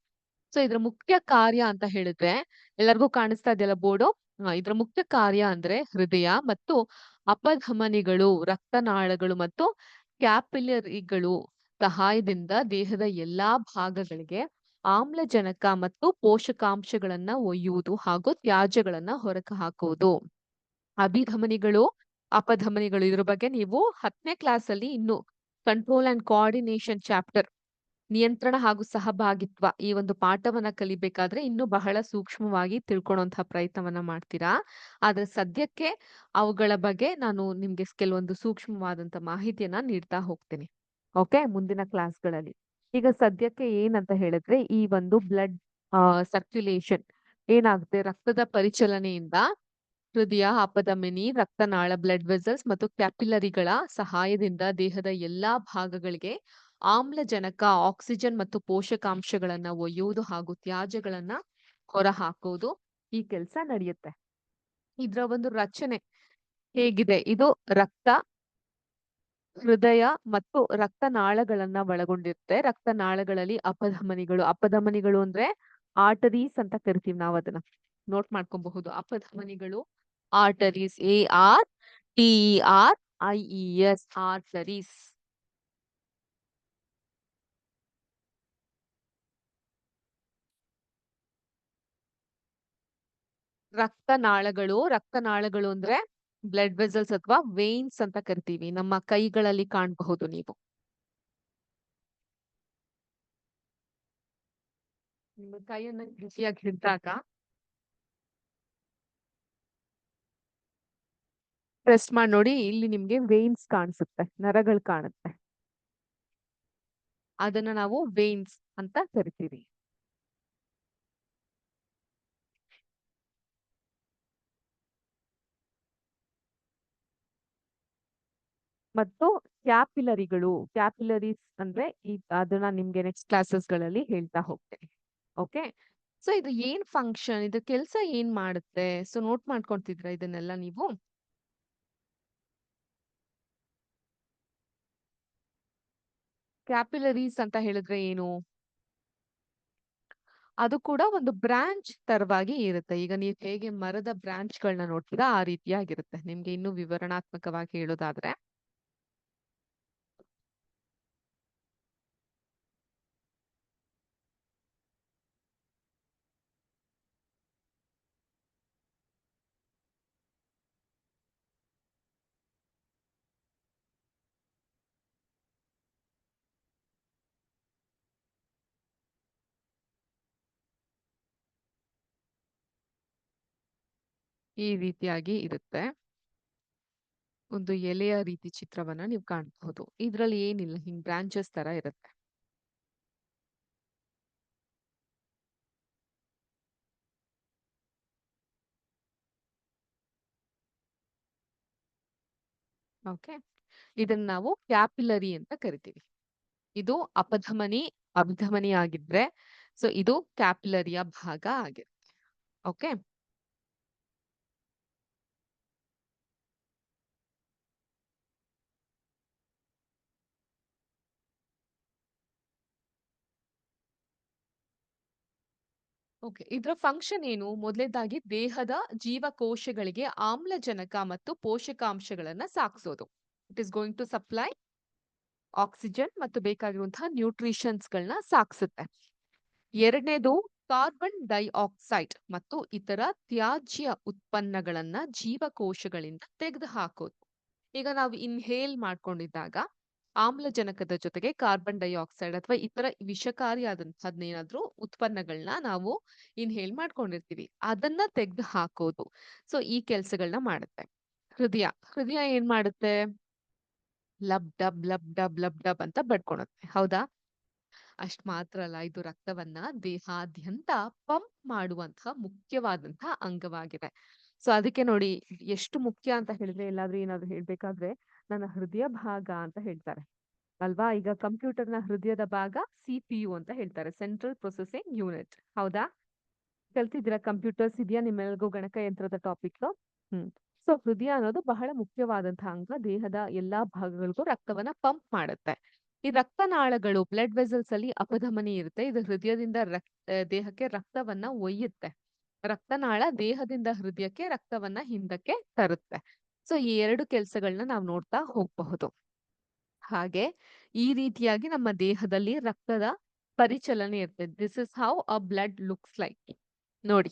So ಇದ್ರ ಮುಖ್ಯ ಕಾರ್ಯ ಅಂತ ಹೇಳಿದ್ರೆ, ಎಲ್ಲರಿಗೂ ಕಾಣಿಸ್ತಾ ಇದೆಯಲ್ಲ ಬೋರ್ಡು? ಇದ್ರ ಮುಖ್ಯ ಕಾರ್ಯ ಅಂದ್ರೆ ಹೃದಯ ಮತ್ತು ಅಪಧಮನಿಗಳು, ರಕ್ತನಾಳಗಳು ಮತ್ತು ಕ್ಯಾಪಿಲರಿಗಳು ಸಹಾಯದಿಂದ ದೇಹದ ಎಲ್ಲಾ ಭಾಗಗಳಿಗೆ ಆಮ್ಲಜನಕ ಮತ್ತು ಪೋಷಕಾಂಶಗಳನ್ನ ಒಯ್ಯುವುದು ಹಾಗೂ ತ್ಯಾಜ್ಯಗಳನ್ನ ಹೊರಗೆ ಹಾಕುವುದು. ಅಭಿಧಮನಿಗಳು, ಅಪಧಮನಿಗಳು, ಇದ್ರ ಬಗ್ಗೆ ನೀವು 10ನೇ ಕ್ಲಾಸ್ ಅಲ್ಲಿ ಇನ್ನು ಕಂಟ್ರೋಲ್ ಅಂಡ್ ಕೋಆರ್ಡಿನೇಷನ್ ಚಾಪ್ಟರ್, ನಿಯಂತ್ರಣ ಹಾಗೂ ಸಹಭಾಗಿತ್ವ, ಈ ಒಂದು ಪಾಠವನ್ನ ಕಲಿಬೇಕಾದ್ರೆ ಇನ್ನು ಬಹಳ ಸೂಕ್ಷ್ಮವಾಗಿ ತಿಳ್ಕೊಳ್ಳುವಂತಹ ಪ್ರಯತ್ನವನ್ನ ಮಾಡ್ತೀರಾ. ಆದ್ರೆ ಸದ್ಯಕ್ಕೆ ಅವುಗಳ ಬಗ್ಗೆ ನಾನು ನಿಮ್ಗೆ ಕೆಲವೊಂದು ಸೂಕ್ಷ್ಮವಾದಂತ ಮಾಹಿತಿಯನ್ನ ನೀಡ್ತಾ ಹೋಗ್ತೀನಿ. ಓಕೆ, ಮುಂದಿನ ಕ್ಲಾಸ್ಗಳಲ್ಲಿ. ಈಗ ಸದ್ಯಕ್ಕೆ ಏನಂತ ಹೇಳಿದ್ರೆ, ಈ ಒಂದು ಬ್ಲಡ್ ಸರ್ಕ್ಯುಲೇಷನ್ ಏನಾಗುತ್ತೆ? ರಕ್ತದ ಪರಿಚಲನೆಯಿಂದ ಹೃದಯ, ಅಪಧಮನಿ, ರಕ್ತನಾಳ, ಬ್ಲಡ್ ವೆಸಲ್ಸ್ ಮತ್ತು ಕ್ಯಾಪಿಲರಿಗಳ ಸಹಾಯದಿಂದ ದೇಹದ ಎಲ್ಲಾ ಭಾಗಗಳಿಗೆ ಆಮ್ಲಜನಕ, ಆಕ್ಸಿಜನ್ ಮತ್ತು ಪೋಷಕಾಂಶಗಳನ್ನ ಒಯ್ಯುವುದು ಹಾಗೂ ತ್ಯಾಜ್ಯಗಳನ್ನ ಹೊರಹಾಕುವುದು, ಈ ಕೆಲಸ ನಡೆಯುತ್ತೆ. ಇದರ ಒಂದು ರಚನೆ ಹೇಗಿದೆ? ಇದು ರಕ್ತ, ಹೃದಯ ಮತ್ತು ರಕ್ತನಾಳಗಳನ್ನ ಒಳಗೊಂಡಿರುತ್ತೆ. ರಕ್ತನಾಳಗಳಲ್ಲಿ ಅಪಧಮನಿಗಳು ಅಂದ್ರೆ ಆರ್ಟರೀಸ್ ಅಂತ ಕರಿತೀವಿ ನಾವು ಅದನ್ನ. ನೋಟ್ ಮಾಡ್ಕೊಬಹುದು. ಅಪಧಮನಿಗಳು, ಆರ್ಟರೀಸ್, ARTERIES, ಆರ್ಟರೀಸ್. ರಕ್ತನಾಳಗಳು ಅಂದ್ರೆ ಬ್ಲಡ್ ವೆಸಲ್ಸ್ ಅಥವಾ ವೇನ್ಸ್ ಅಂತ ಕರಿತೀವಿ. ನಮ್ಮ ಕೈಗಳಲ್ಲಿ ಕಾಣಬಹುದು ನೀವು. ನಿಮ್ಮ ಕೈಯನ್ನ ಬಿಸಿಯಾಗಿ ಹಿಡಿದಾಗ ಪ್ರೆಸ್ ಮಾಡಿ ನೋಡಿ, ಇಲ್ಲಿ ನಿಮ್ಗೆ ವೇನ್ಸ್ ಕಾಣಿಸುತ್ತೆ, ನರಗಳು ಕಾಣುತ್ತೆ. ಅದನ್ನ ನಾವು ವೇನ್ಸ್ ಅಂತ ಕರಿತೀವಿ. ಮತ್ತು ಕ್ಯಾಪಿಲರಿಗಳು. ಕ್ಯಾಪಿಲರೀಸ್ ಅಂದ್ರೆ ಅದನ್ನ ನಿಮ್ಗೆ ನೆಕ್ಸ್ಟ್ ಕ್ಲಾಸಸ್ಗಳಲ್ಲಿ ಹೇಳ್ತಾ ಹೋಗ್ತೇನೆ. ಓಕೆ. ಸೊ ಇದು ಏನ್ ಫಂಕ್ಷನ್, ಇದು ಕೆಲಸ ಏನ್ ಮಾಡುತ್ತೆ? ಸೊ ನೋಟ್ ಮಾಡ್ಕೊಂತಿದ್ರ ಇದನ್ನೆಲ್ಲ ನೀವು? ಕ್ಯಾಪಿಲರೀಸ್ ಅಂತ ಹೇಳಿದ್ರೆ ಏನು? ಅದು ಕೂಡ ಒಂದು ಬ್ರಾಂಚ್ ತರವಾಗಿ ಇರುತ್ತೆ. ಈಗ ನೀವು ಹೇಗೆ ಮರದ ಬ್ರಾಂಚ್‌ಗಳನ್ನ ನೋಡ್ತೀರಾ ಆ ರೀತಿಯಾಗಿರುತ್ತೆ. ನಿಮ್ಗೆ ಇನ್ನೂ ವಿವರಣಾತ್ಮಕವಾಗಿ ಹೇಳೋದಾದ್ರೆ. ಈ ರೀತಿಯಾಗಿ ಇರುತ್ತೆ. ಒಂದು ಎಲೆಯ ರೀತಿ ಚಿತ್ರವನ್ನ ನೀವು ಕಾಣಬಹುದು. ಇದ್ರಲ್ಲಿ ಏನಿಲ್ಲ, ಹಿಂಗ್ ಬ್ರಾಂಚಸ್ ತರ ಇರುತ್ತೆ. ಓಕೆ. ಇದನ್ನ ನಾವು ಕ್ಯಾಪಿಲರಿ ಅಂತ ಕರಿತೀವಿ. ಇದು ಅಪಧಮನಿ, ಅಭಿಧಮನಿ ಆಗಿದ್ರೆ ಸೊ ಇದು ಕ್ಯಾಪಿಲರಿಯ ಭಾಗ ಆಗಿರುತ್ತೆ. ಓಕೆ. ಓಕೆ. ಇದ್ರ ಫಂಕ್ಷನ್ ಏನು? ಮೊದಲನೇದಾಗಿ ದೇಹದ ಜೀವಕೋಶಗಳಿಗೆ ಆಮ್ಲಜನಕ ಮತ್ತು ಪೋಷಕಾಂಶಗಳನ್ನ ಸಾಗಿಸೋದು. It is going to supply oxygen ಮತ್ತು ಬೇಕಾಗಿರುವಂತಹ ನ್ಯೂಟ್ರಿಷನ್ಸ್ ಗಳನ್ನ ಸಾಗಿಸುತ್ತೆ. ಎರಡನೇದು ಕಾರ್ಬನ್ ಡೈಆಕ್ಸೈಡ್ ಮತ್ತು ಇತರ ತ್ಯಾಜ್ಯ ಉತ್ಪನ್ನಗಳನ್ನ ಜೀವಕೋಶಗಳಿಂದ ತೆಗೆದುಹಾಕೋದು. ಈಗ ನಾವು ಇನ್ಹೇಲ್ ಮಾಡ್ಕೊಂಡಿದ್ದಾಗ ಆಮ್ಲಜನಕದ ಜೊತೆಗೆ ಕಾರ್ಬನ್ ಡೈಆಕ್ಸೈಡ್ ಅಥವಾ ಇತರ ವಿಷಕಾರಿಯಾದಂತಹದ್ನೇನಾದ್ರೂ ಉತ್ಪನ್ನಗಳನ್ನ ನಾವು ಇನ್ಹೇಲ್ ಮಾಡ್ಕೊಂಡಿರ್ತೀವಿ. ಅದನ್ನ ತೆಗೆದು ಹಾಕೋದು. ಸೊ ಈ ಕೆಲ್ಸಗಳನ್ನ ಮಾಡುತ್ತೆ. ಹೃದಯ ಏನ್ ಮಾಡುತ್ತೆ? ಲಬ್ ಡಬ್ ಲಬ್ ಡಬ್ ಲಬ್ ಡಬ್ ಅಂತ ಬಡ್ಕೊಳುತ್ತೆ. ಹೌದಾ? ಅಷ್ಟ್ ಮಾತ್ರ ಅಲ್ಲ, ಇದು ರಕ್ತವನ್ನ ದೇಹಾದ್ಯಂತ ಪಂಪ್ ಮಾಡುವಂತಹ ಮುಖ್ಯವಾದಂತಹ ಅಂಗವಾಗಿದೆ. ಸೊ ಅದಕ್ಕೆ ನೋಡಿ, ಎಷ್ಟು ಮುಖ್ಯ ಅಂತ ಹೇಳಿದ್ರೆ, ಎಲ್ಲಾದ್ರೂ ಏನಾದ್ರು ಹೇಳ್ಬೇಕಾದ್ರೆ ನನ್ನ ಹೃದಯ ಭಾಗ ಅಂತ ಹೇಳ್ತಾರೆ ಅಲ್ವಾ? ಈಗ ಕಂಪ್ಯೂಟರ್‌ನ ಹೃದಯದ ಭಾಗ ಸಿಪಿಯು ಅಂತ ಹೇಳ್ತಾರೆ, ಸೆಂಟ್ರಲ್ ಪ್ರೊಸೆಸಿಂಗ್ ಯೂನಿಟ್. ಹೌದಾ? ಕಲ್ತಿದ್ದೀರಾ? ಕಂಪ್ಯೂಟರ್ಸ್ ಇದೆಯಾ ನಿಮ್ಮೆಲ್ರಿಗೂ ಗಣಕಯಂತ್ರದ ಟಾಪಿಕ್? ಹ್ಮ್. ಸೊ ಹೃದಯ ಅನ್ನೋದು ಬಹಳ ಮುಖ್ಯವಾದಂತಹ ಅಂಗ. ದೇಹದ ಎಲ್ಲಾ ಭಾಗಗಳಿಗೂ ರಕ್ತವನ್ನ ಪಂಪ್ ಮಾಡುತ್ತೆ. ಈ ರಕ್ತನಾಳಗಳು, ಬ್ಲಡ್ ವೆಸಲ್ಸ್ ಅಲ್ಲಿ ಅಪಧಮನಿ ಇರುತ್ತೆ. ಇದು ಹೃದಯದಿಂದ ದೇಹಕ್ಕೆ ರಕ್ತವನ್ನ ಒಯ್ಯುತ್ತೆ. ರಕ್ತನಾಳ ದೇಹದಿಂದ ಹೃದಯಕ್ಕೆ ರಕ್ತವನ್ನ ಹಿಂದಕ್ಕೆ ತರುತ್ತೆ. ಸೊ ಈ ಎರಡು ಕೆಲಸಗಳನ್ನ ನಾವು ನೋಡ್ತಾ ಹೋಗಬಹುದು. ಹಾಗೆ ಈ ರೀತಿಯಾಗಿ ನಮ್ಮ ದೇಹದಲ್ಲಿ ರಕ್ತದ ಪರಿಚಲನೆ ಇರುತ್ತೆ. This is how a blood looks like. ನೋಡಿ,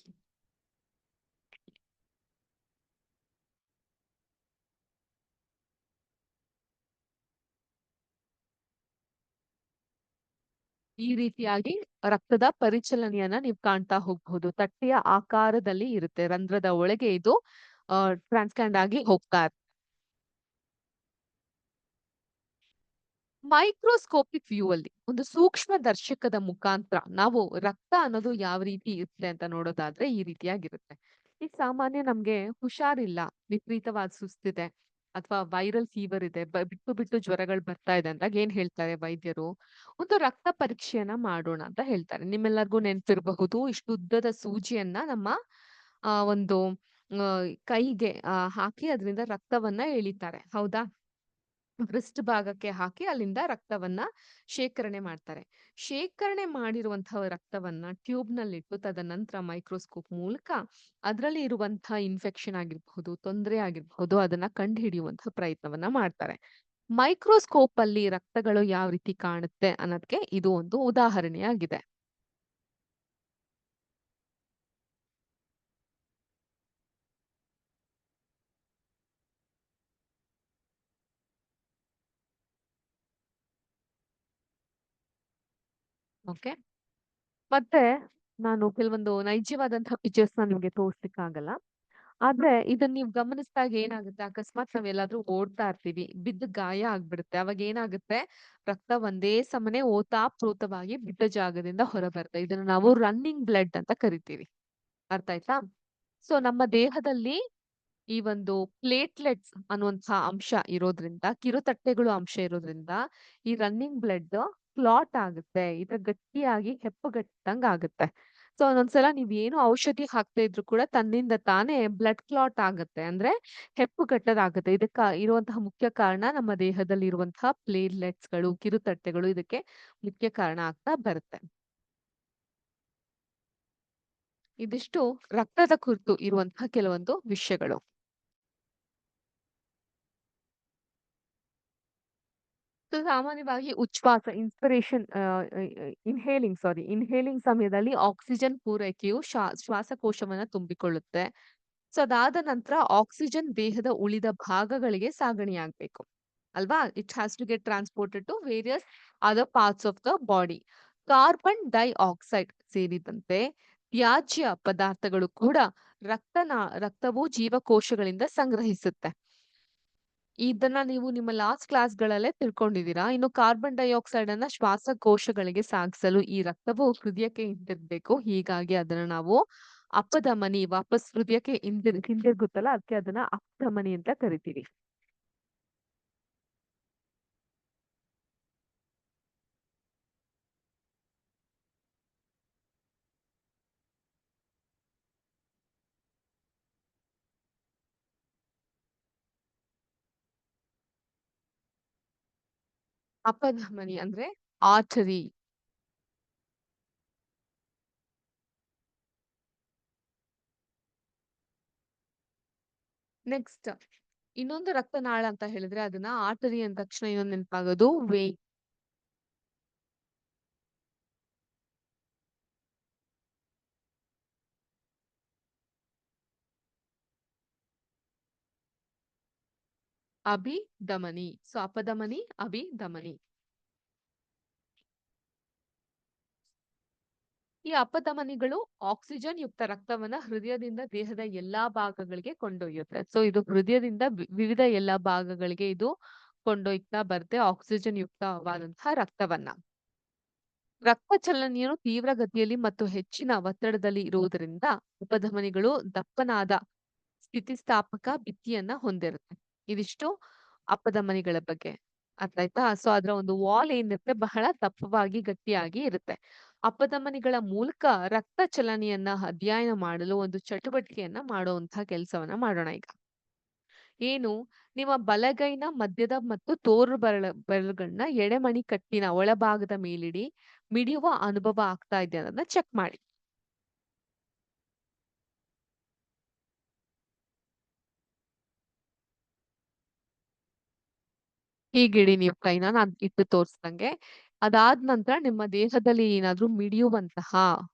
ಈ ರೀತಿಯಾಗಿ ರಕ್ತದ ಪರಿಚಲನೆಯನ್ನ ನೀವು ಕಾಣ್ತಾ ಹೋಗಬಹುದು. ತಟ್ಟೆಯ ಆಕಾರದಲ್ಲಿ ಇರುತ್ತೆ. ರಂಧ್ರದ ಒಳಗೆ ಇದು ಟ್ರಾನ್ಸ್ಕ್ಯಾಂಡ್ ಆಗಿ ಹೋಗ್ತಾ ಇರುತ್ತೆ. ಮೈಕ್ರೋಸ್ಕೋಪಿಕ್ ವ್ಯೂ ಅಲ್ಲಿ ಒಂದು ಸೂಕ್ಷ್ಮ ದರ್ಶಕದ ಮುಖಾಂತರ ನಾವು ರಕ್ತ ಅನ್ನೋದು ಯಾವ ರೀತಿ ಇರುತ್ತೆ ಅಂತ ನೋಡೋದಾದ್ರೆ ಈ ರೀತಿಯಾಗಿರುತ್ತೆ. ಈಗ ಸಾಮಾನ್ಯ ನಮ್ಗೆ ಹುಷಾರಿಲ್ಲ, ವಿಪರೀತವಾದ ಸುಸ್ತಿದೆ ಅಥವಾ ವೈರಲ್ ಫೀವರ್ ಇದೆ, ಬಿಟ್ಟು ಬಿಟ್ಟು ಜ್ವರಗಳು ಬರ್ತಾ ಇದೆ ಅಂದಾಗ ಏನ್ ಹೇಳ್ತಾರೆ ವೈದ್ಯರು? ಒಂದು ರಕ್ತ ಪರೀಕ್ಷೆಯನ್ನ ಮಾಡೋಣ ಅಂತ ಹೇಳ್ತಾರೆ. ನಿಮ್ಮೆಲ್ಲರಿಗೂ ನೆನ್ಪಿರಬಹುದು, ಇಷ್ಟು ಉದ್ದದ ಸೂಜಿಯನ್ನ ನಮ್ಮ ಒಂದು ಕೈಗೆ ಹಾಕಿ ಅದರಿಂದ ರಕ್ತವನ್ನ ಎಳಿತಾರೆ. ಹೌದಾ? ವೃಷ್ಟ್ ಭಾಗಕ್ಕೆ ಹಾಕಿ ಅಲ್ಲಿಂದ ರಕ್ತವನ್ನ ಶೇಖರಣೆ ಮಾಡ್ತಾರೆ. ಶೇಖರಣೆ ಮಾಡಿರುವಂತಹ ರಕ್ತವನ್ನ ಟ್ಯೂಬ್‌ನಲ್ಲಿಟ್ಟು ತದನಂತರ ಮೈಕ್ರೋಸ್ಕೋಪ್ ಮೂಲಕ ಅದರಲ್ಲಿ ಇರುವಂತಹ ಇನ್ಫೆಕ್ಷನ್ ಆಗಿರಬಹುದು, ತೊಂದರೆ ಆಗಿರಬಹುದು, ಅದನ್ನ ಕಂಡುಹಿಡಿಯುವಂತಹ ಪ್ರಯತ್ನವನ್ನ ಮಾಡ್ತಾರೆ. ಮೈಕ್ರೋಸ್ಕೋಪ್ ಅಲ್ಲಿ ರಕ್ತಗಳು ಯಾವ ರೀತಿ ಕಾಣುತ್ತೆ ಅನ್ನೋದಕ್ಕೆ ಇದು ಒಂದು ಉದಾಹರಣೆಯಾಗಿದೆ. ಓಕೆ. ಮತ್ತೆ ನಾನು ಕೆಲವೊಂದು ನೈಜವಾದಂತಹ ಪಿಕ್ಚರ್ಸ್‌ನ ನಿಮ್ಗೆ ತೋರ್ಸ್ಲಿಕ್ಕಾಗಲ್ಲ. ಆದ್ರೆ ಇದನ್ನ ನೀವು ಗಮನಿಸಿದಾಗ ಏನಾಗುತ್ತೆ, ಅಕಸ್ಮಾತ್ ನಾವೆಲ್ಲಾದ್ರೂ ಓಡ್ತಾ ಇರ್ತೀವಿ, ಬಿದ್ದು ಗಾಯ ಆಗ್ಬಿಡುತ್ತೆ. ಅವಾಗ ಏನಾಗುತ್ತೆ, ರಕ್ತ ಒಂದೇ ಸಮನೆ ಓತಾಪ್ರೋತವಾಗಿ ಬಿದ್ದ ಜಾಗದಿಂದ ಹೊರಬರುತ್ತೆ. ಇದನ್ನ ನಾವು ರನ್ನಿಂಗ್ ಬ್ಲಡ್ ಅಂತ ಕರಿತೀವಿ. ಅರ್ಥ ಆಯ್ತಾ? ಸೊ ನಮ್ಮ ದೇಹದಲ್ಲಿ ಈ ಒಂದು ಪ್ಲೇಟ್ಲೆಟ್ಸ್ ಅನ್ನುವಂತಹ ಅಂಶ ಇರೋದ್ರಿಂದ, ಕಿರುತಟ್ಟೆಗಳು ಅಂಶ ಇರೋದ್ರಿಂದ, ಈ ರನ್ನಿಂಗ್ ಬ್ಲಡ್ ಕ್ಲಾಟ್ ಆಗುತ್ತೆ. ಇದು ಗಟ್ಟಿಯಾಗಿ ಹೆಪ್ಪುಗಟ್ಟಂಗ್ ಆಗುತ್ತೆ. ಸೊ ಒಂದೊಂದ್ಸಲ ನೀವೇನು ಔಷಧಿ ಹಾಕ್ತಾ ಇದ್ರು ಕೂಡ ತನ್ನಿಂದ ತಾನೇ ಬ್ಲಡ್ ಕ್ಲಾಟ್ ಆಗುತ್ತೆ. ಅಂದ್ರೆ ಹೆಪ್ಪುಗಟ್ಟೋದಾಗುತ್ತೆ. ಇದಕ್ಕ ಇರುವಂತಹ ಮುಖ್ಯ ಕಾರಣ ನಮ್ಮ ದೇಹದಲ್ಲಿ ಇರುವಂತಹ ಪ್ಲೇಟ್ಲೆಟ್ಸ್‌ಗಳು, ಕಿರುತಟ್ಟೆಗಳು ಇದಕ್ಕೆ ಮುಖ್ಯ ಕಾರಣ ಆಗ್ತಾ ಬರುತ್ತೆ. ಇದಿಷ್ಟು ರಕ್ತದ ಕುರಿತು ಇರುವಂತಹ ಕೆಲವೊಂದು ವಿಷಯಗಳು. ಸೊ ಸಾಮಾನ್ಯವಾಗಿ ಉಚ್ಛ್ವಾಸ ಇನ್ಹೇಲಿಂಗ್ ಸಮಯದಲ್ಲಿ ಆಕ್ಸಿಜನ್ ಪೂರೈಕೆಯು ಶ್ವಾಸಕೋಶವನ್ನ ತುಂಬಿಕೊಳ್ಳುತ್ತೆ. ಸೊ ಅದಾದ ನಂತರ ಆಕ್ಸಿಜನ್ ದೇಹದ ಉಳಿದ ಭಾಗಗಳಿಗೆ ಸಾಗಣೆಯಾಗ್ಬೇಕು. ಅಲ್ವಾ? It has to get transported to various other parts of the body. Carbon dioxide ಸೇರಿದಂತೆ ತ್ಯಾಜ್ಯ ಪದಾರ್ಥಗಳು ಕೂಡ ರಕ್ತವು ಜೀವಕೋಶಗಳಿಂದ ಸಂಗ್ರಹಿಸುತ್ತೆ. ಇದನ್ನ ನೀವು ನಿಮ್ಮ ಲಾಸ್ಟ್ ಕ್ಲಾಸ್‌ಗಳಲ್ಲೇ ತಿಳ್ಕೊಂಡಿದ್ದೀರಾ. ಇನ್ನು ಕಾರ್ಬನ್ ಡೈಆಕ್ಸೈಡ್ ಅನ್ನ ಶ್ವಾಸಕೋಶಗಳಿಗೆ ಸಾಗಿಸಲು ಈ ರಕ್ತವು ಹೃದಯಕ್ಕೆ ಹಿಂತಿರುಗ್ಬೇಕು. ಹೀಗಾಗಿ ಅದನ್ನ ನಾವು ಅಪಧಮನಿ ವಾಪಸ್ ಹೃದಯಕ್ಕೆ ಹಿಂದಿರುಗುತ್ತಲ್ಲ ಅದಕ್ಕೆ ಅದನ್ನ ಅಪಧಮನಿ ಅಂತ ಕರಿತೀವಿ. ಅಪಧಮನಿ ಅಂದ್ರೆ ಆರ್ಟರಿ. ನೆಕ್ಸ್ಟ್ ಇನ್ನೊಂದು ರಕ್ತನಾಳ ಅಂತ ಹೇಳಿದ್ರೆ ಅದನ್ನ ಆರ್ಟರಿ ಅಂದ ತಕ್ಷಣ ಇನ್ನೊಂದು ನೆನಪಾಗೋದು ವೇನ್. ಅಭಿಧಮನಿ. ಸೊ ಅಪಧಮನಿ, ಅಭಿಧಮನಿ. ಈ ಅಪಧಮನಿಗಳು ಆಕ್ಸಿಜನ್ ಯುಕ್ತ ರಕ್ತವನ್ನ ಹೃದಯದಿಂದ ದೇಹದ ಎಲ್ಲಾ ಭಾಗಗಳಿಗೆ ಕೊಂಡೊಯ್ಯುತ್ತೆ. ಸೊ ಇದು ಹೃದಯದಿಂದ ವಿವಿಧ ಎಲ್ಲಾ ಭಾಗಗಳಿಗೆ ಇದು ಕೊಂಡೊಯ್ತಾ ಬರುತ್ತೆ ಆಕ್ಸಿಜನ್ ಯುಕ್ತವಾದಂತಹ ರಕ್ತವನ್ನ. ರಕ್ತ ಚಲನೆಯು ತೀವ್ರ ಗತಿಯಲ್ಲಿ ಮತ್ತು ಹೆಚ್ಚಿನ ಒತ್ತಡದಲ್ಲಿ ಇರುವುದರಿಂದ ಉಪಧಮನಿಗಳು ದಪ್ಪನಾದ ಸ್ಥಿತಿಸ್ಥಾಪಕ ಭಿತ್ತಿಯನ್ನ ಹೊಂದಿರುತ್ತೆ. ಇದಿಷ್ಟು ಅಪಧಮನಿಗಳ ಬಗ್ಗೆ. ಅರ್ಥ ಆಯ್ತಾ? ಸೊ ಅದರ ಒಂದು ವಾಲ್ ಏನಿರುತ್ತೆ ಬಹಳ ದಪ್ಪವಾಗಿ ಗಟ್ಟಿಯಾಗಿ ಇರುತ್ತೆ. ಅಪಧಮನಿಗಳ ಮೂಲಕ ರಕ್ತ ಚಲನೆಯನ್ನ ಅಧ್ಯಯನ ಮಾಡಲು ಒಂದು ಚಟುವಟಿಕೆಯನ್ನ ಮಾಡುವಂತಹ ಕೆಲಸವನ್ನ ಮಾಡೋಣ ಈಗ. ಏನು? ನಿಮ್ಮ ಬಲಗೈನ ಮಧ್ಯದ ಮತ್ತು ತೋರು ಬೆರಳುಗಳನ್ನ ಎಡೆಮಣಿ ಕಟ್ಟಿನ ಒಳಭಾಗದ ಮೇಲಿಡಿ. ಮಿಡಿಯುವ ಅನುಭವ ಆಗ್ತಾ ಇದೆ ಅನ್ನೋದನ್ನ ಚೆಕ್ ಮಾಡಿ. ಹೀಗಿಡಿ ನೀವು ಕೈನ ನಾನ್ ಇಟ್ಟು ತೋರ್ಸ್ದಂಗೆ. ಅದಾದ ನಂತರ ನಿಮ್ಮ ದೇಹದಲ್ಲಿ ಏನಾದ್ರೂ ಮಿಡಿಯುವಂತಹ,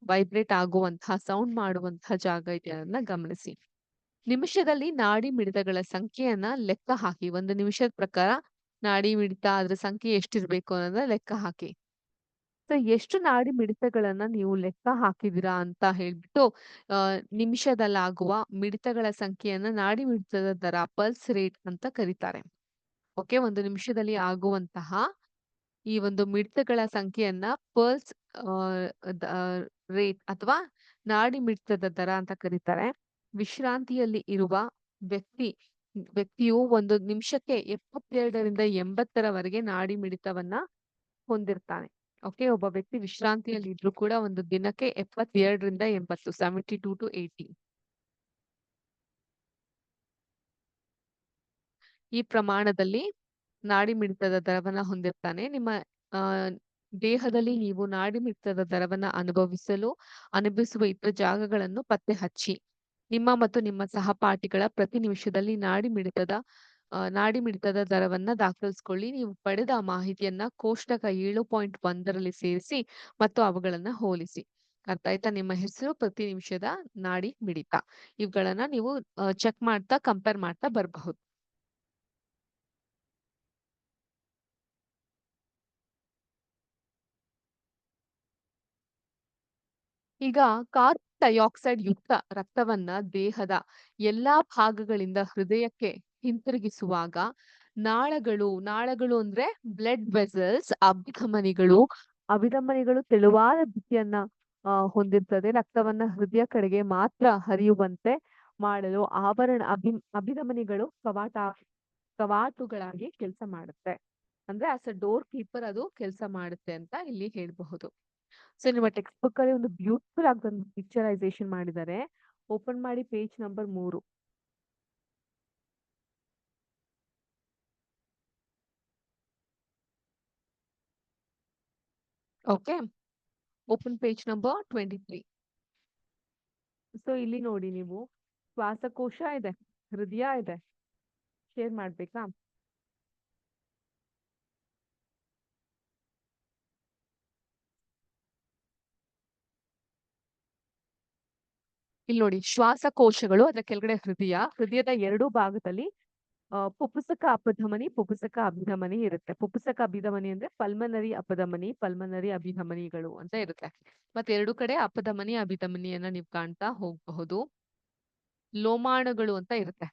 ವೈಬ್ರೇಟ್ ಆಗುವಂತಹ, ಸೌಂಡ್ ಮಾಡುವಂತಹ ಜಾಗ ಇದೆಯಾ ಅನ್ನೋದನ್ನ ಗಮನಿಸಿ. ನಿಮಿಷದಲ್ಲಿ ನಾಡಿ ಮಿಡಿತಗಳ ಸಂಖ್ಯೆಯನ್ನ ಲೆಕ್ಕ ಹಾಕಿ. 1 ನಿಮಿಷದ ಪ್ರಕಾರ ನಾಡಿ ಮಿಡಿತ ಅದ್ರ ಸಂಖ್ಯೆ ಎಷ್ಟಿರ್ಬೇಕು ಅನ್ನೋದನ್ನ ಲೆಕ್ಕ ಹಾಕಿ. ಸೊ ಎಷ್ಟು ನಾಡಿ ಮಿಡಿತಗಳನ್ನ ನೀವು ಲೆಕ್ಕ ಹಾಕಿದೀರಾ ಅಂತ ಹೇಳ್ಬಿಟ್ಟು ನಿಮಿಷದಲ್ಲಾಗುವ ಮಿಡಿತಗಳ ಸಂಖ್ಯೆಯನ್ನ ನಾಡಿ ಮಿಡಿತದ ದರ ಪಲ್ಸ್ ರೇಟ್ ಅಂತ ಕರೀತಾರೆ. ಓಕೆ. 1 ನಿಮಿಷದಲ್ಲಿ ಆಗುವಂತಹ ಈ ಒಂದು ಮಿಡಿತಗಳ ಸಂಖ್ಯೆಯನ್ನ ಪಲ್ಸ್ ರೇಟ್ ಅಥವಾ ನಾಡಿ ಮಿಡಿತದ ದರ ಅಂತ ಕರೀತಾರೆ. ವಿಶ್ರಾಂತಿಯಲ್ಲಿ ಇರುವ ವ್ಯಕ್ತಿ ವ್ಯಕ್ತಿಯು 1 ನಿಮಿಷಕ್ಕೆ 72ರಿಂದ 80ರವರೆಗೆ ನಾಡಿ ಮಿಡಿತವನ್ನ ಹೊಂದಿರ್ತಾನೆ. ಓಕೆ. ಒಬ್ಬ ವ್ಯಕ್ತಿ ವಿಶ್ರಾಂತಿಯಲ್ಲಿ ಇದ್ರೂ ಕೂಡ ಒಂದು ದಿನಕ್ಕೆ 72ರಿಂದ 80 72 ಟು 80 ಈ ಪ್ರಮಾಣದಲ್ಲಿ ನಾಡಿ ಮಿಡಿತದ ದರವನ್ನ ಹೊಂದಿರ್ತಾನೆ. ನಿಮ್ಮ ಆ ದೇಹದಲ್ಲಿ ನೀವು ನಾಡಿ ಮಿಡಿತದ ದರವನ್ನ ಅನುಭವಿಸುವ ಇತರ ಜಾಗಗಳನ್ನು ಪತ್ತೆ ಹಚ್ಚಿ. ನಿಮ್ಮ ಮತ್ತು ನಿಮ್ಮ ಸಹಪಾಠಿಗಳ ಪ್ರತಿ ನಿಮಿಷದಲ್ಲಿ ನಾಡಿ ಮಿಡಿತದ ದರವನ್ನ ದಾಖಲಿಸ್ಕೊಳ್ಳಿ. ನೀವು ಪಡೆದ ಮಾಹಿತಿಯನ್ನ ಕೋಷ್ಟಕ 7.1ರಲ್ಲಿ ಸೇರಿಸಿ ಮತ್ತು ಅವುಗಳನ್ನ ಹೋಲಿಸಿ. ಅರ್ಥ ಆಯ್ತಾ? ನಿಮ್ಮ ಹೆಸರು, ಪ್ರತಿ ನಿಮಿಷದ ನಾಡಿ ಮಿಡಿತ. ಇವುಗಳನ್ನ ನೀವು ಚೆಕ್ ಮಾಡ್ತಾ ಕಂಪೇರ್ ಮಾಡ್ತಾ ಬರಬಹುದು. ಈಗ ಕಾರ್ಬನ್ ಡೈಆಕ್ಸೈಡ್ ಯುಕ್ತ ರಕ್ತವನ್ನ ದೇಹದ ಎಲ್ಲಾ ಭಾಗಗಳಿಂದ ಹೃದಯಕ್ಕೆ ಹಿಂತಿರುಗಿಸುವಾಗ ನಾಳಗಳು ಅಂದ್ರೆ ಬ್ಲಡ್ ವೆಸಲ್ಸ್, ಅಭಿಧಮನಿಗಳು ತೆಳುವಾದ ಭಿತ್ತಿಯನ್ನ ಹೊಂದಿರ್ತದೆ. ರಕ್ತವನ್ನ ಹೃದಯ ಕಡೆಗೆ ಮಾತ್ರ ಹರಿಯುವಂತೆ ಮಾಡಲು ಅಭಿಧಮನಿಗಳು ಕವಾಟುಗಳಾಗಿ ಕೆಲಸ ಮಾಡುತ್ತೆ. ಅಂದ್ರೆ ಆಸ್ ಅ ಡೋರ್ ಕೀಪರ್ ಅದು ಕೆಲಸ ಮಾಡುತ್ತೆ ಅಂತ ಇಲ್ಲಿ ಹೇಳಬಹುದು. ಸೊ ನಿಮ್ಮ ಟೆಕ್ಸ್ಟ್ ಬುಕ್ ಅಲ್ಲಿ ಒಂದು ಬ್ಯೂಟಿಫುಲ್ ಆಗಿ ಒಂದು ಪಿಕ್ಚರೈಸೇಷನ್ ಮಾಡಿದ್ದಾರೆ. ಓಪನ್ ಮಾಡಿ page number 3. Okay, open page number 23. So ಇಲ್ಲಿ ನೋಡಿ ನೀವು, ಶ್ವಾಸಕೋಶ ಇದೆ, ಹೃದಯ ಇದೆ. ಶೇರ್ ಮಾಡ್ಬೇಕಾ? ಇಲ್ಲಿ ನೋಡಿ, ಶ್ವಾಸಕೋಶಗಳು, ಅದರ ಕೆಳಗಡೆ ಹೃದಯ, ಹೃದಯದ ಎರಡೂ ಭಾಗದಲ್ಲಿ ಪುಪ್ಪುಸಕ ಅಪಧಮನಿ, ಪುಪ್ಪುಸಕ ಅಭಿಧಮನಿ ಇರುತ್ತೆ. ಪುಪ್ಪುಸಕ ಅಭಿಧಮನಿ ಅಂದ್ರೆ ಪಲ್ಮನರಿ ಅಪಧಮನಿ, ಪಲ್ಮನರಿ ಅಭಿಧಮನಿಗಳು ಅಂತ ಇರುತ್ತೆ. ಮತ್ತೆ ಎರಡು ಕಡೆ ಅಪಧಮನಿ ಅಭಿಧಮನಿಯನ್ನ ನೀವು ಕಾಣ್ತಾ ಹೋಗಬಹುದು. ಲೋಮಾಣಗಳು ಅಂತ ಇರುತ್ತೆ.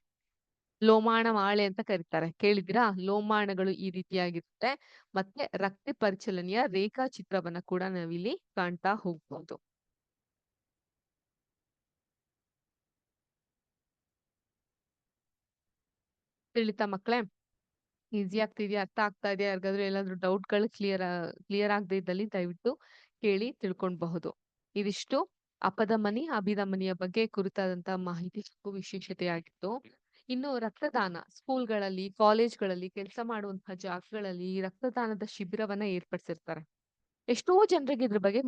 ಲೋಮಾಣ ಮಾಳೆ ಅಂತ ಕರೀತಾರೆ, ಕೇಳಿದಿರಾ? ಲೋಮಾಣಗಳು ಈ ರೀತಿಯಾಗಿರುತ್ತೆ. ಮತ್ತೆ ರಕ್ತ ಪರಿಚಲನೆಯ ರೇಖಾಚಿತ್ರವನ್ನ ಕೂಡ ನಾವಿಲ್ಲಿ ಕಾಣ್ತಾ ಹೋಗ್ಬಹುದು. ತಿಳಿತಾ ಮಕ್ಳೇ? ಈಸಿ ಆಗ್ತಿದ್ಯಾ? ಅರ್ಥ ಆಗ್ತಾ ಇದೆಯಾ? ಯಾರಿಗಾದ್ರೂ ಎಲ್ಲಾದ್ರೂ ಡೌಟ್ಗಳು ಕ್ಲಿಯರ್ ಆಗದೆ ಇದ್ದಲ್ಲಿ ದಯವಿಟ್ಟು ಕೇಳಿ ತಿಳ್ಕೊಳ್ಬಹುದು. ಇದಿಷ್ಟು ಅಪಧಮನಿ ಅಭಿಧಮನಿಯ ಬಗ್ಗೆ ಕುರಿತಾದಂತಹ ಮಾಹಿತಿ ಹಾಗೂ ವಿಶೇಷತೆಯಾಗಿತ್ತು. ಇನ್ನು ರಕ್ತದಾನ, ಸ್ಕೂಲ್ಗಳಲ್ಲಿ, ಕಾಲೇಜ್ಗಳಲ್ಲಿ, ಕೆಲಸ ಮಾಡುವಂತಹ ಜಾಗಗಳಲ್ಲಿ ಈ ರಕ್ತದಾನದ ಶಿಬಿರವನ್ನ ಏರ್ಪಡಿಸಿರ್ತಾರೆ. ಎಷ್ಟೋ ಜನರಿಗೆ ಇದ್ರ ಬಗ್ಗೆ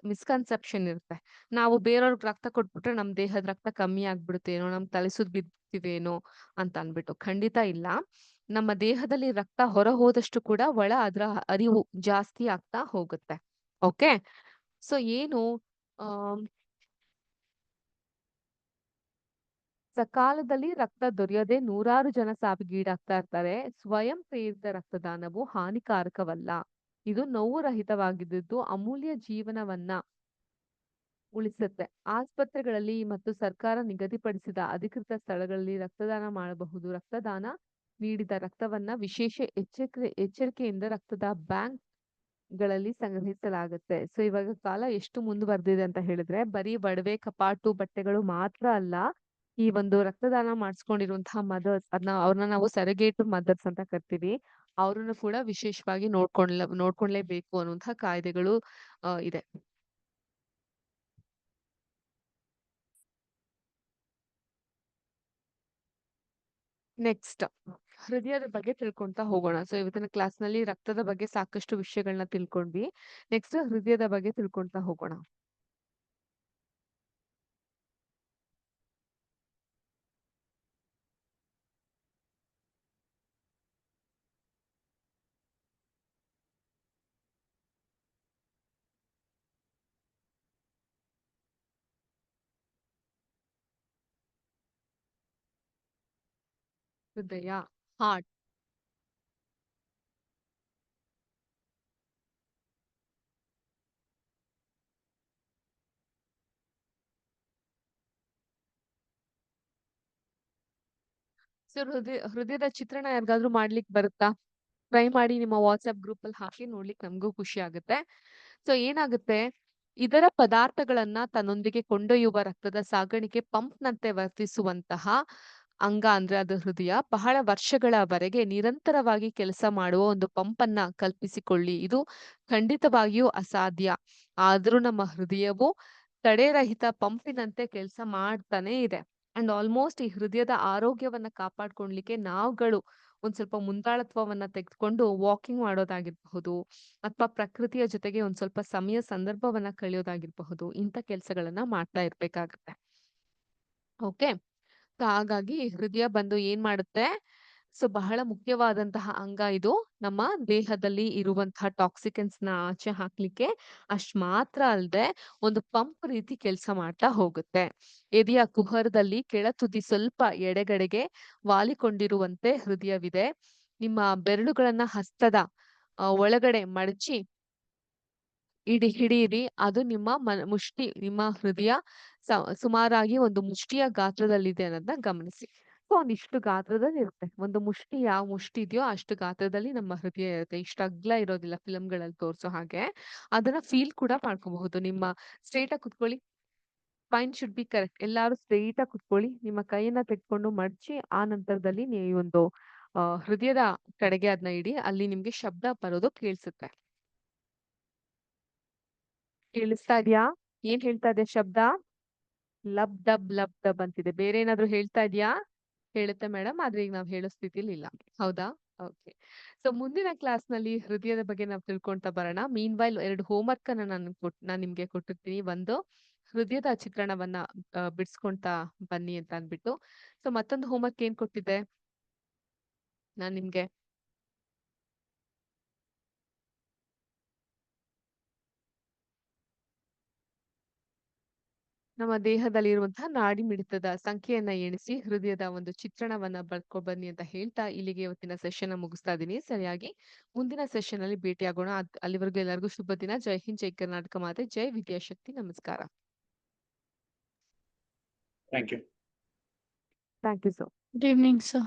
ಮಿಸ್ಕನ್ಸೆಪ್ಷನ್ ಇರುತ್ತೆ. ನಾವು ಬೇರೆಯವ್ರಿಗೆ ರಕ್ತ ಕೊಟ್ಬಿಟ್ರೆ ನಮ್ ದೇಹದ ರಕ್ತ ಕಮ್ಮಿ ಆಗ್ಬಿಡುತ್ತೇನೋ, ನಮ್ ತಲೆ ಸುತ್ತ ಬಿಡ್ತೀವೇನೋ ಅಂತ ಅನ್ಬಿಟ್ಟು. ಖಂಡಿತ ಇಲ್ಲ. ನಮ್ಮ ದೇಹದಲ್ಲಿ ರಕ್ತ ಹೊರ ಹೋದಷ್ಟು ಕೂಡ ಅದರ ಅರಿವು ಜಾಸ್ತಿ ಆಗ್ತಾ ಹೋಗುತ್ತೆ. ಓಕೆ, ಸೊ ಏನು ಆ ಸಕಾಲದಲ್ಲಿ ರಕ್ತ ದೊರೆಯದೆ ನೂರಾರು ಜನ ಸಾವಿಗೀಡಾಗ್ತಾ ಇರ್ತಾರೆ. ಸ್ವಯಂ ಪ್ರೇರಿತ ರಕ್ತದಾನವು ಹಾನಿಕಾರಕವಲ್ಲ. ಇದು ನೋವು ರಹಿತವಾಗಿದ್ದು ಅಮೂಲ್ಯ ಜೀವನವನ್ನ ಉಳಿಸುತ್ತೆ. ಆಸ್ಪತ್ರೆಗಳಲ್ಲಿ ಮತ್ತು ಸರ್ಕಾರ ನಿಗದಿಪಡಿಸಿದ ಅಧಿಕೃತ ಸ್ಥಳಗಳಲ್ಲಿ ರಕ್ತದಾನ ಮಾಡಬಹುದು. ರಕ್ತದಾನ ನೀಡಿದ ರಕ್ತವನ್ನ ವಿಶೇಷ ಎಚ್ಚರಿಕೆಯಿಂದ ರಕ್ತದ ಬ್ಯಾಂಕ್ ಗಳಲ್ಲಿ ಸಂಗ್ರಹಿಸಲಾಗುತ್ತೆ. ಸೊ ಇವಾಗ ಕಾಲ ಎಷ್ಟು ಮುಂದುವರೆದಿದೆ ಅಂತ ಹೇಳಿದ್ರೆ, ಬರೀ ಒಡವೆ, ಕಪಾಟು, ಬಟ್ಟೆಗಳು ಮಾತ್ರ ಅಲ್ಲ, ಈ ಒಂದು ರಕ್ತದಾನ ಮಾಡಿಸ್ಕೊಂಡಿರುವಂತಹ ಮದರ್ಸ್, ಅವ್ರನ್ನ ನಾವು ಸೆರಗೇಟು ಮದರ್ಸ್ ಅಂತ ಕರಿತೀವಿ. ಅವ್ರನ್ನು ಕೂಡ ವಿಶೇಷವಾಗಿ ನೋಡ್ಕೊಳ್ಲೇಬೇಕು ಅನ್ನುವಂತಹ ಕಾಯ್ದೆಗಳು ಇದೆ. ನೆಕ್ಸ್ಟ್, ಹೃದಯದ ಬಗ್ಗೆ ತಿಳ್ಕೊಂತಾ ಹೋಗೋಣ. ಸೊ ಇವತ್ತಿನ ಕ್ಲಾಸ್ ನಲ್ಲಿ ರಕ್ತದ ಬಗ್ಗೆ ಸಾಕಷ್ಟು ವಿಷಯಗಳನ್ನ ತಿಳ್ಕೊಂಡ್ವಿ. ನೆಕ್ಸ್ಟ್ ಹೃದಯದ ಬಗ್ಗೆ ತಿಳ್ಕೊಂತಾ ಹೋಗೋಣ. ಹೃದಯ, ಹಾರ್ಟ್. ಸೊ ಹೃದಯದ ಚಿತ್ರಣ ಯಾರಿಗಾದ್ರೂ ಮಾಡ್ಲಿಕ್ಕೆ ಬರುತ್ತಾ? ಟ್ರೈ ಮಾಡಿ, ನಿಮ್ಮ ವಾಟ್ಸ್ಆಪ್ ಗ್ರೂಪ್ ಅಲ್ಲಿ ಹಾಕಿ ನೋಡ್ಲಿಕ್ಕೆ ನಮಗೂ ಖುಷಿ ಆಗುತ್ತೆ. ಸೊ ಏನಾಗುತ್ತೆ, ಇದರ ಪದಾರ್ಥಗಳನ್ನ ತನ್ನೊಂದಿಗೆ ಕೊಂಡೊಯ್ಯುವ ರಕ್ತದ ಸಾಗಾಣಿಕೆ ಪಂಪ್ ನಂತೆ ವರ್ತಿಸುವಂತಹ ಅಂಗ ಅಂದ್ರೆ ಅದು ಹೃದಯ. ಬಹಳ ವರ್ಷಗಳವರೆಗೆ ನಿರಂತರವಾಗಿ ಕೆಲಸ ಮಾಡುವ ಒಂದು ಪಂಪ್ ಅನ್ನ ಕಲ್ಪಿಸಿಕೊಳ್ಳಿ. ಇದು ಖಂಡಿತವಾಗಿಯೂ ಅಸಾಧ್ಯ. ಆದ್ರೂ ನಮ್ಮ ಹೃದಯವು ತಡೆರಹಿತ ಪಂಪಿನಂತೆ ಕೆಲಸ ಮಾಡ್ತಾನೆ ಇದೆ. ಅಂಡ್ ಆಲ್ಮೋಸ್ಟ್ ಈ ಹೃದಯದ ಆರೋಗ್ಯವನ್ನ ಕಾಪಾಡ್ಕೊಳ್ಲಿಕ್ಕೆ ನಾವುಗಳು ಒಂದ್ ಸ್ವಲ್ಪ ಮುಂದಾಳತ್ವವನ್ನ ತೆಗೆದುಕೊಂಡು ವಾಕಿಂಗ್ ಮಾಡೋದಾಗಿರಬಹುದು, ಅಥವಾ ಪ್ರಕೃತಿಯ ಜೊತೆಗೆ ಒಂದ್ ಸ್ವಲ್ಪ ಸಂದರ್ಭವನ್ನ ಕಳೆಯೋದಾಗಿರಬಹುದು, ಇಂಥ ಕೆಲಸಗಳನ್ನ ಮಾಡ್ತಾ ಇರ್ಬೇಕಾಗತ್ತೆ. ಓಕೆ, ಹಾಗಾಗಿ ಹೃದಯ ಬಂದು ಏನ್ ಮಾಡುತ್ತೆ, ಸೊ ಬಹಳ ಮುಖ್ಯವಾದಂತಹ ಅಂಗ ಇದು. ನಮ್ಮ ದೇಹದಲ್ಲಿ ಇರುವಂತಹ ಟಾಕ್ಸಿಕನ್ಸ್ ನ ಆಚೆ ಹಾಕ್ಲಿಕ್ಕೆ ಅಷ್ಟ್ ಮಾತ್ರ ಅಲ್ಲದೆ ಒಂದು ಪಂಪ್ ರೀತಿ ಕೆಲಸ ಮಾಡ್ತಾ ಹೋಗುತ್ತೆ. ಎದೆಯ ಕುಹರದಲ್ಲಿ ಕೆಳ ತುದಿ ಸ್ವಲ್ಪ ಎಡೆಗಡೆಗೆ ವಾಲಿಕೊಂಡಿರುವಂತೆ ಹೃದಯವಿದೆ. ನಿಮ್ಮ ಬೆರಳುಗಳನ್ನ ಹಸ್ತದ ಒಳಗಡೆ ಮಡಚಿ ಹಿಡಿಯಿರಿ. ಅದು ನಿಮ್ಮ ನಿಮ್ಮ ಹೃದಯ ಸುಮಾರಾಗಿ ಒಂದು ಮುಷ್ಟಿಯ ಗಾತ್ರದಲ್ಲಿದೆ ಅನ್ನೋದನ್ನ ಗಮನಿಸಿ. ಸೊ ಒಂದಿಷ್ಟು ಗಾತ್ರದಲ್ಲಿ ಇರುತ್ತೆ. ಒಂದು ಮುಷ್ಟಿ ಯಾವ ಮುಷ್ಟಿ ಇದೆಯೋ ಅಷ್ಟು ಗಾತ್ರದಲ್ಲಿ ನಮ್ಮ ಹೃದಯ ಇರುತ್ತೆ. ಇಷ್ಟು ಅಗ್ಲ ಇರೋದಿಲ್ಲ ಫಿಲಂಗಳಲ್ಲಿ ತೋರಿಸೋ ಹಾಗೆ. ಅದನ್ನ ಫೀಲ್ ಕೂಡ ಮಾಡ್ಕೋಬಹುದು. ನಿಮ್ಮ ಸ್ಟ್ರೇಟ್ ಆಗಿ ಕುತ್ಕೊಳ್ಳಿ. Spine should be correct. ಎಲ್ಲಾರು ಸ್ಟ್ರೈಟ್ ಆಗಿ ಕುತ್ಕೊಳ್ಳಿ. ನಿಮ್ಮ ಕೈಯನ್ನ ತೆಗೆದುಕೊಂಡು ಮಡಚಿ ಆ ನಂತರದಲ್ಲಿ ನೀವು ಒಂದು ಹೃದಯದ ಕಡೆಗೆ ಅದನ್ನ ಇಡಿ. ಅಲ್ಲಿ ನಿಮ್ಗೆ ಶಬ್ದ ಬರೋದು ಕೇಳಿಸುತ್ತೆ. ಕೇಳಿಸ್ತಾ ಇದೆಯಾ? ಏನ್ ಹೇಳ್ತಾ ಇದೆ ಶಬ್ದ? ಲಬ್ ಡಬ್ ಅಂತಿದೆ. ಬೇರೆ ಏನಾದ್ರು ಹೇಳ್ತಾ ಇದೆಯಾ? ಹೇಳುತ್ತೆ ಮೇಡಮ್. ಆದ್ರೆ ಈಗ ನಾವು ಹೇಳೋ ಸ್ಥಿತಿಲಿ ಇಲ್ಲ. ಹೌದಾ? ಓಕೆ. ಸೊ ಮುಂದಿನ ಕ್ಲಾಸ್‌ನಲ್ಲಿ ಹೃದಯದ ಬಗ್ಗೆ ನಾವು ತಿಳ್ಕೊಂತಾ ಬರೋಣ. ಮೀನ್ ವೈಲ್ 2 ಹೋಂವರ್ಕ್ ಅನ್ನ ನಾನು ನಿಮ್ಗೆ ಕೊಟ್ಟಿರ್ತೀನಿ. ಒಂದು ಹೃದಯದ ಚಿತ್ರಣವನ್ನ ಬಿಡಿಸ್ಕೊಂತಾ ಬನ್ನಿ ಅಂತ ಅಂದ್ಬಿಟ್ಟು. ಸೊ ಮತ್ತೊಂದು ಹೋಂವರ್ಕ್ ಏನ್ ಕೊಟ್ಟಿದ್ದೆ ನಾನ್ ನಿಮ್ಗೆ? ನಮ್ಮ ದೇಹದಲ್ಲಿರುವಂತಹ ನಾಡಿ ಮಿಡಿತದ ಸಂಖ್ಯೆಯನ್ನ ಎಣಿಸಿ ಹೃದಯದ ಒಂದು ಚಿತ್ರಣವನ್ನ ಬರ್ಕೊಂಡ್ ಬನ್ನಿ ಅಂತ ಹೇಳ್ತಾ ಇಲ್ಲಿಗೆ ಇವತ್ತಿನ ಸೆಷನ್ ಮುಗಿಸ್ತಾ ಇದೀನಿ. ಸರಿಯಾಗಿ ಮುಂದಿನ ಸೆಷನ್ ಅಲ್ಲಿ ಭೇಟಿಯಾಗೋಣ. ಅಲ್ಲಿವರೆಗೂ ಎಲ್ಲರಿಗೂ ಶುಭ ದಿನ. ಜೈ ಹಿಂದ್, ಜೈ ಕರ್ನಾಟಕ ಮಾತೆ, ಜೈ ವಿದ್ಯಾಶಕ್ತಿ. ನಮಸ್ಕಾರ. Thank you. Thank you sir. Good evening, sir.